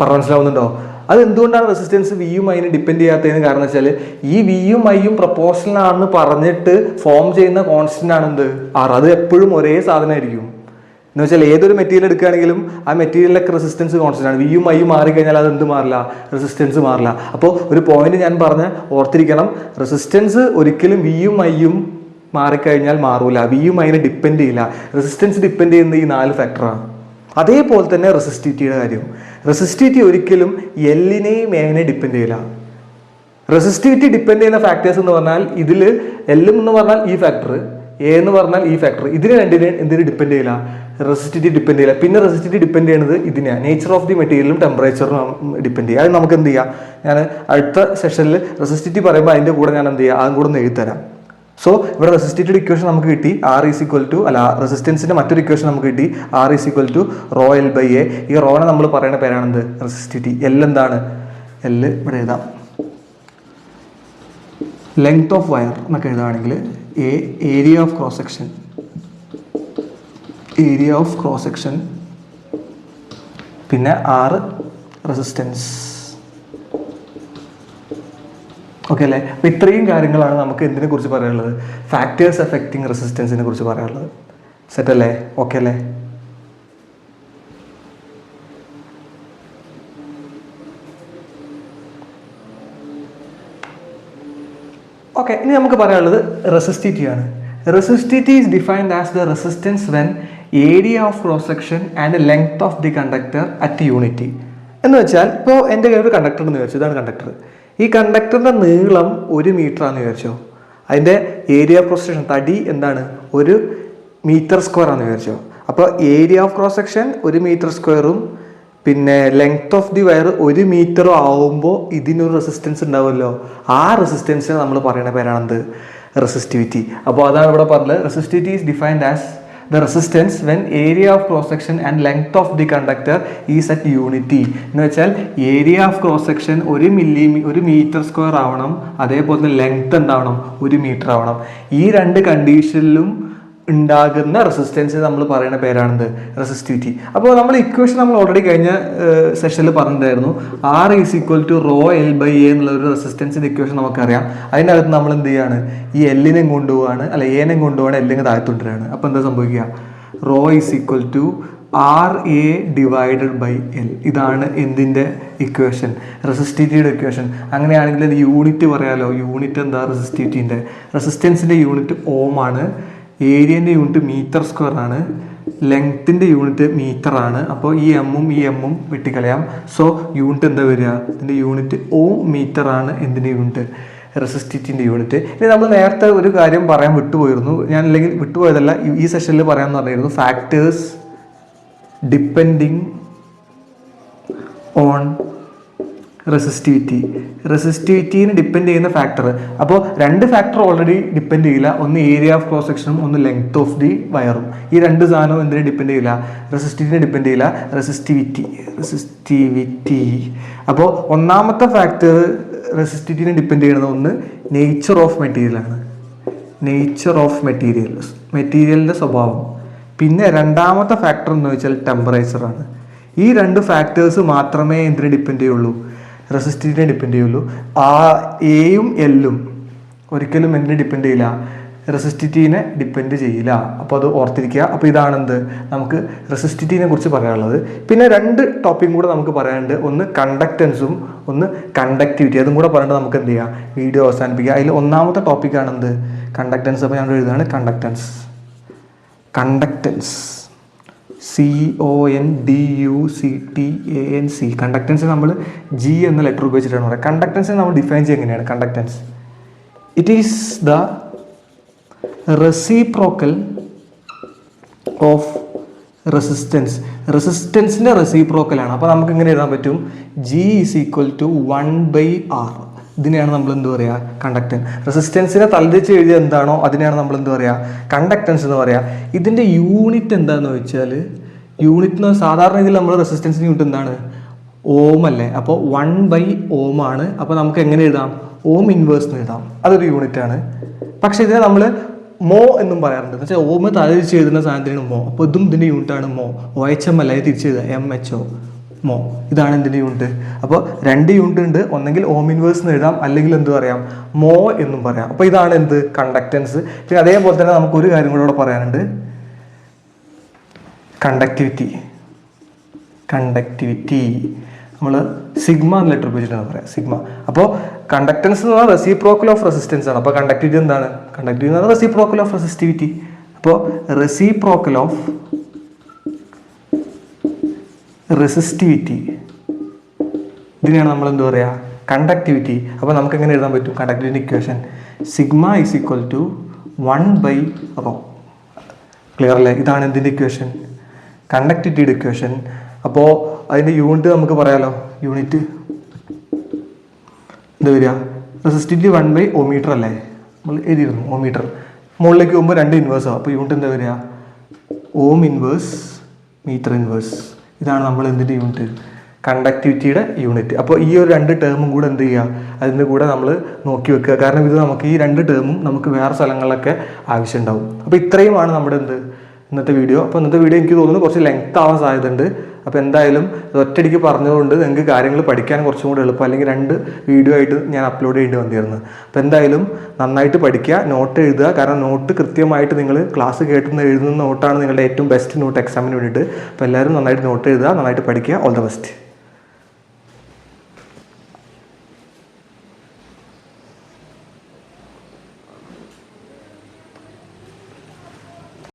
പറഞ്ഞു മനസ്സിലാവുന്നുണ്ടോ? അത് എന്തുകൊണ്ടാണ് റെസിസ്റ്റൻസ് വിയും ഐനെ ഡിപ്പെൻഡ് ചെയ്യാത്തതിന് കാരണം വെച്ചാൽ ഈ വിയും ഐയും പ്രൊപ്പോർഷണൽ ആണെന്ന് പറഞ്ഞിട്ട് ഫോം ചെയ്യുന്ന കോൺസ്റ്റന്റ് ആണ് എന്ത്? R. അത് എപ്പോഴും ഒരേ സാധനമായിരിക്കും. എന്ന് വെച്ചാൽ ഏതൊരു മെറ്റീരിയൽ എടുക്കുകയാണെങ്കിലും ആ മെറ്റീരിയലിലൊക്കെ റെസിസ്റ്റൻസ് കോൺസ്റ്റന്റ് ആണ്. വിയും ഐയും മാറിക്കഴിഞ്ഞാൽ അത് എന്ത് മാറില്ല? റെസിസ്റ്റൻസ് മാറില്ല. അപ്പോൾ ഒരു പോയിന്റ് ഞാൻ ഓർത്തിരിക്കണം, റെസിസ്റ്റൻസ് ഒരിക്കലും വിയും ഐയും മാറിക്കഴിഞ്ഞാൽ മാറൂല. വിയും ഐനെ ഡിപ്പെൻഡ് ചെയ്യില്ല. റെസിസ്റ്റൻസ് ഡിപ്പെൻഡ് ചെയ്യുന്ന ഈ 4 ഫാക്ടറാണ്. അതേപോലെ തന്നെ റെസിസ്റ്റിവിറ്റിയുടെ കാര്യം. റെസിസ്റ്റിവിറ്റി ഒരിക്കലും എല്ലിനെയും എനെ ഡിപ്പെൻഡ് ചെയ്യില്ല. റെസിസ്റ്റിവിറ്റി ഡിപ്പെൻഡ് ചെയ്യുന്ന ഫാക്ടേഴ്സ് എന്ന് പറഞ്ഞാൽ ഇതിൽ എല്ലും എന്ന് പറഞ്ഞാൽ ഈ ഫാക്ടർ, എ എന്ന് പറഞ്ഞാൽ ഈ ഫാക്ടർ, ഇതിന് എന്തിനു ഡിപ്പെൻഡ് ചെയ്യില്ല? റെസിസ്റ്റിവിറ്റി ഡിപ്പെൻഡ് ചെയ്യില്ല. പിന്നെ റെസിസ്റ്റിവിറ്റി ഡിപ്പെൻഡ് ചെയ്യുന്നത് ഇതിനെയാണ്, നേച്ചർ ഓഫ് ദി മെറ്റീരിയലും ടെമ്പറേച്ചറും ഡിപ്പെൻഡ് ചെയ്യുക. അത് നമുക്ക് എന്ത് ചെയ്യാം? ഞാൻ അടുത്ത സെഷനിൽ റെസിസ്റ്റിവിറ്റി പറയുമ്പോൾ അതിൻ്റെ കൂടെ ഞാൻ എന്ത് ചെയ്യുക? അതും കൂടെ ഒന്ന് എഴുതിത്തരാം. സോ ഇവിടെ റെസിസ്റ്റിവിറ്റിയുടെ ഇക്വേഷൻ നമുക്ക് കിട്ടി. R ഈസ് ഈക്വൽ ടു റെസിസ്റ്റൻസിന്റെ മറ്റൊരു ഇക്വേഷൻ നമുക്ക് കിട്ടി. R is equal to rho L/A. ഈ റോനെ നമ്മൾ പറയുന്ന പേരാണെന്ത്? റെസിസ്റ്റിവിറ്റി. L എന്താണ്? L ഇവിടെ എഴുതാം. ലെങ്ത് ഓഫ് വയർ എന്നൊക്കെ എഴുതുകയാണെങ്കിൽ ഏരിയ ഓഫ് ക്രോസ് സെക്ഷൻ, പിന്നെ R റെസിസ്റ്റൻസ്. ഓക്കെ അല്ലേ? അപ്പോൾ ഇത്രയും കാര്യങ്ങളാണ് നമുക്ക് എന്തിനെ കുറിച്ച് പറയാനുള്ളത്? ഫാക്ടേഴ്സ് എഫക്റ്റിംഗ് റെസിസ്റ്റൻസിനെ കുറിച്ച് പറയാനുള്ളത്. സെറ്റ് അല്ലേ? ഓക്കെ അല്ലേ? ഓക്കെ, ഇനി നമുക്ക് പറയാനുള്ളത് റെസിസ്റ്റിവിറ്റി ആണ്. Resistivity is defined as the resistance when area of cross section and length of the conductor at unity. എന്ന് വെച്ചാൽ ഇപ്പോൾ എൻ്റെ കയ്യിൽ ഒരു കണ്ടക്ടർ എന്ന് വിചാരിച്ചു. ഇതാണ് കണ്ടക്ടർ. ഈ കണ്ടക്ടറിൻ്റെ നീളം 1 മീറ്റർ ആണെന്ന് വിചാരിച്ചോ. അതിൻ്റെ ഏരിയ ഓഫ് ക്രോസ് സെക്ഷൻ തടി എന്താണ്? 1 മീറ്റർ സ്ക്വയർ ആണെന്ന് വിചാരിച്ചോ. അപ്പോൾ area of cross section 1 metre സ്ക്വയറും പിന്നെ ലെങ്ത് ഓഫ് ദി വയർ 1 മീറ്ററും ആവുമ്പോൾ ഇതിനൊരു റെസിസ്റ്റൻസ് ഉണ്ടാവുമല്ലോ. ആ റെസിസ്റ്റൻസിനെ നമ്മൾ പറയുന്ന പേരാണെന്ത്? റെസിസ്റ്റിവിറ്റി. അപ്പോൾ അതാണ് ഇവിടെ പറഞ്ഞത്. Resistivity is defined as the resistance when area of cross section and length of the conductor is at unity. എന്ന് വെച്ചാൽ area of cross section 1 metre square ആവണം, അതേപോലെ തന്നെ ലെങ്ത് എന്താവണം? 1 മീറ്റർ ആവണം. ഈ 2 കണ്ടീഷനിലും ഉണ്ടാകുന്ന റെസിസ്റ്റൻസ് നമ്മൾ പറയുന്ന പേരാണെന്ത്? റെസിസ്റ്റിവിറ്റി. അപ്പോൾ നമ്മൾ ഇക്വേഷൻ നമ്മൾ ഓൾറെഡി കഴിഞ്ഞ സെഷനിൽ പറഞ്ഞിട്ടുണ്ടായിരുന്നു. R is equal to rho L/A എന്നുള്ള ഒരു റെസിസ്റ്റൻസിന്റെ ഇക്വേഷൻ നമുക്കറിയാം. അതിനകത്ത് നമ്മൾ എന്ത് ചെയ്യാണ്? ഈ എല്ലിനെ കൊണ്ടുപോവാണ്, അല്ല എനെ കൊണ്ടുപോവാണ്, എല്ലിനെ താഴ്ത്തുകൊണ്ടിരാണ്. അപ്പോൾ എന്താ സംഭവിക്കുക? Rho is equal to R A divided by L. ഇതാണ് എന്തിൻ്റെ ഇക്വേഷൻ? റെസിസ്റ്റിവിറ്റിയുടെ ഇക്വേഷൻ. അങ്ങനെയാണെങ്കിൽ അത് യൂണിറ്റ് പറയാലോ. യൂണിറ്റ് എന്താ? റെസിസ്റ്റിവിറ്റീൻ്റെ. റെസിസ്റ്റൻസിൻ്റെ യൂണിറ്റ് ഓം ആണ്, ഏരിയൻ്റെ യൂണിറ്റ് മീറ്റർ സ്ക്വയർ ആണ്, ലെങ്ത്തിൻ്റെ യൂണിറ്റ് മീറ്റർ ആണ്. അപ്പോൾ ഈ എമ്മും വെട്ടിക്കളയാം. സോ യൂണിറ്റ് എന്താ വരിക? ഇതിൻ്റെ യൂണിറ്റ് ഓം മീറ്റർ ആണ്. എന്തിൻ്റെ യൂണിറ്റ്? റെസിസ്റ്റിവിറ്റിൻ്റെ യൂണിറ്റ്. ഇനി നമ്മൾ നേരത്തെ ഒരു കാര്യം പറയാൻ വിട്ടുപോയിരുന്നു. ഞാൻ അല്ലെങ്കിൽ വിട്ടുപോയതല്ല, ഈ സെഷനിൽ പറയാമെന്ന് പറഞ്ഞിരുന്നു. ഫാക്ടേഴ്സ് ഡിപ്പെൻഡിങ് ഓൺ റെസിസ്റ്റിവിറ്റീനെ ഡിപ്പെൻഡ് ചെയ്യുന്ന ഫാക്ടർ. അപ്പോൾ രണ്ട് ഫാക്ടർ ഓൾറെഡി ഡിപ്പെൻഡ് ചെയ്യില്ല. ഒന്ന് ഏരിയ ഓഫ് ക്രോസ് സെക്ഷനും ഒന്ന് ലെങ്ത് ഓഫ് ദി വയറും. ഈ രണ്ട് സാധനവും എന്തിനെ ഡിപ്പെൻഡ് ചെയ്യില്ല? റെസിസ്റ്റിവിറ്റിനെ ഡിപ്പെൻഡ് ചെയ്യില്ല. റെസിസ്റ്റിവിറ്റി. അപ്പോൾ ഒന്നാമത്തെ ഫാക്ടർ റെസിസ്റ്റിവിറ്റിനെ ഡിപ്പെൻഡ് ചെയ്യുന്നത് ഒന്ന് നേച്ചർ ഓഫ് മെറ്റീരിയലാണ്. മെറ്റീരിയലിൻ്റെ സ്വഭാവം. പിന്നെ രണ്ടാമത്തെ ഫാക്ടർ എന്ന് വെച്ചാൽ ടെമ്പറേച്ചറാണ്. ഈ രണ്ട് ഫാക്ടേഴ്സ് മാത്രമേ എന്തിനെ ഡിപ്പെൻഡ് ചെയ്യുള്ളൂ? റെസിസ്റ്റിവിറ്റിനെ ഡിപ്പെൻഡ് ചെയ്യുള്ളൂ. ആ എയും എല്ലും ഒരിക്കലും എന്തിനെ ഡിപ്പെൻഡ് ചെയ്യില്ല? റെസിസ്റ്റിവിറ്റിനെ ഡിപ്പെൻഡ് ചെയ്യില്ല. അപ്പോൾ അത് ഓർത്തിരിക്കുക. അപ്പോൾ ഇതാണെന്ത് നമുക്ക് റെസിസ്റ്റിവിറ്റിനെ കുറിച്ച് പറയാനുള്ളത്. പിന്നെ രണ്ട് ടോപ്പിക്കും കൂടെ നമുക്ക് പറയാനുണ്ട്. ഒന്ന് കണ്ടക്റ്റൻസും ഒന്ന് കണ്ടക്ടിവിറ്റി. അതും കൂടെ പറഞ്ഞിട്ട് നമുക്ക് എന്ത് ചെയ്യാം? വീഡിയോ അവസാനിപ്പിക്കുക. അതിൽ ഒന്നാമത്തെ ടോപ്പിക്കാണെന്ത്? കണ്ടക്റ്റൻസ്. അപ്പോൾ ഞാൻ എഴുതുകയാണ് കണ്ടക്റ്റൻസ്. CONDUCTANC. കണ്ടക്റ്റൻസ് നമ്മൾ G എന്ന ലെറ്റർ ഉപയോഗിച്ചിട്ടാണ് പറയുക. കണ്ടക്റ്റൻസ് നമ്മൾ ഡിഫൈൻ ചെയ്യുക എങ്ങനെയാണ്? Conductance it is the reciprocal of റെസിസ്റ്റൻസിൻ്റെ റെസിപ്രോക്കലാണ്. അപ്പോൾ നമുക്ക് എങ്ങനെ എഴുതാൻ പറ്റും? G is equal to 1/R. ഇതിനെയാണ് നമ്മൾ എന്ത് പറയുക? കണ്ടക്റ്റൻസ്. റെസിസ്റ്റൻസിനെ തലതിച്ച് എഴുതിയ എന്താണോ അതിനെയാണ് നമ്മൾ എന്ത് പറയുക? കണ്ടക്റ്റൻസ് എന്ന് പറയുക. ഇതിൻ്റെ യൂണിറ്റ് എന്താണെന്ന് വെച്ചാൽ, യൂണിറ്റ് സാധാരണ രീതിയിൽ നമ്മൾ റെസിസ്റ്റൻസിൻ്റെ യൂണിറ്റ് എന്താണ്? ഓം അല്ലേ? അപ്പോൾ 1/Ohm ആണ്. അപ്പോൾ നമുക്ക് എങ്ങനെ എഴുതാം? ഓം ഇൻവേഴ്സ് എന്ന് എഴുതാം. അതൊരു യൂണിറ്റ് ആണ്. പക്ഷെ ഇതിനെ നമ്മൾ മോ എന്നും പറയാറുണ്ട്. എന്ന് വെച്ചാൽ ഓം തലതിച്ച് എഴുതുന്ന സാധനത്തിനാണ് മോ. അപ്പോൾ ഇതും ഇതിൻ്റെ യൂണിറ്റാണ് മോ. OHM അല്ല, തിരിച്ച് എഴുതുക MHO മോ. ഇതാണ് എന്തിൻ്റെ യൂണിറ്റ്? അപ്പോൾ രണ്ട് യൂണിറ്റ് ഉണ്ട്. ഒന്നെങ്കിൽ ഓം ഇൻവേഴ്സ് എന്ന് എഴുതാം, അല്ലെങ്കിൽ എന്ത് പറയാം? മോ എന്നും പറയാം. അപ്പോൾ ഇതാണ് എന്ത്? കണ്ടക്റ്റൻസ്. പിന്നെ അതേപോലെ തന്നെ നമുക്കൊരു കാര്യം കൂടെ ഇവിടെ പറയാനുണ്ട്. കണ്ടക്ടിവിറ്റി നമ്മൾ സിഗ്മ എന്ന ലെറ്റർ ഉപയോഗിച്ചിട്ടാണ് പറയാം. സിഗ്മ. അപ്പോൾ കണ്ടക്റ്റൻസ് എന്ന് പറഞ്ഞാൽ റെസിപ്രോക്കൽ ഓഫ് റെസിസ്റ്റൻസ് ആണ്. അപ്പോൾ കണ്ടക്ടിവിറ്റി എന്താണ്? കണ്ടക്ടിവിറ്റി എന്ന് പറഞ്ഞാൽ റെസിപ്രോക്കൽ ഓഫ് റെസിസ്റ്റിവിറ്റി. അപ്പോൾ റെസിപ്രോക്കൽ ഓഫ് റെസിസ്റ്റിവിറ്റി, ഇതിനെയാണ് നമ്മൾ എന്ത് പറയുക? കണ്ടക്ടിവിറ്റി. അപ്പോൾ നമുക്ക് എങ്ങനെ എഴുതാൻ പറ്റും? Conductivity equation sigma is equal to 1/ρ. Clear അല്ലേ? ഇതാണ് എന്തിൻ്റെ ഇക്വേഷൻ? കണ്ടക്ടിവിറ്റിയുടെ ഇക്വേഷൻ. അപ്പോൾ അതിൻ്റെ യൂണിറ്റ് നമുക്ക് പറയാലോ. യൂണിറ്റ് എന്താ വരിക? റെസിസ്റ്റിവിറ്റി 1/Ohm അല്ലേ? നമ്മൾ എഴുതിയിരുന്നു ഓമീറ്റർ. മുകളിലേക്ക് പോകുമ്പോൾ രണ്ട് ഇൻവേഴ്സ് ആവും. അപ്പോൾ യൂണിറ്റ് എന്താ വരിക? Ohm inverse metre inverse. ഇതാണ് നമ്മൾ എന്തിൻ്റെ യൂണിറ്റ്? കണ്ടക്ടിവിറ്റിയുടെ യൂണിറ്റ്. അപ്പോൾ ഈ ഒരു രണ്ട് ടേമും കൂടെ എന്ത് ചെയ്യുക? അതിൻ്റെ കൂടെ നമ്മൾ നോക്കി വെക്കുക. കാരണം ഇത് നമുക്ക് ഈ രണ്ട് ടേമും നമുക്ക് വേറെ സ്ഥലങ്ങളിലൊക്കെ ആവശ്യമുണ്ടാവും. അപ്പോൾ ഇത്രയുമാണ് നമ്മുടെ ഇന്നത്തെ വീഡിയോ. അപ്പോൾ ഇന്നത്തെ വീഡിയോ എനിക്ക് തോന്നുന്നു കുറച്ച് ലെങ്ത് ആവാൻ സാധ്യതയുണ്ട്. അപ്പോൾ എന്തായാലും ഒറ്റയടിക്ക് പറഞ്ഞതുകൊണ്ട് നിങ്ങൾക്ക് കാര്യങ്ങൾ പഠിക്കാൻ കുറച്ചും കൂടി എളുപ്പം. അല്ലെങ്കിൽ രണ്ട് വീഡിയോ ആയിട്ട് ഞാൻ അപ്ലോഡ് ചെയ്യേണ്ടി വന്നിരുന്നു. അപ്പോൾ എന്തായാലും നന്നായിട്ട് പഠിക്കുക, നോട്ട് എഴുതുക. കാരണം നോട്ട് കൃത്യമായിട്ട് നിങ്ങൾ ക്ലാസ് എഴുതുന്ന നോട്ടാണ് നിങ്ങളുടെ ഏറ്റവും ബെസ്റ്റ് നോട്ട് എക്സാമിന് വേണ്ടിയിട്ട്. അപ്പോൾ എല്ലാവരും നന്നായിട്ട് നോട്ട് എഴുതുക, നന്നായിട്ട് പഠിക്കുക. All the best.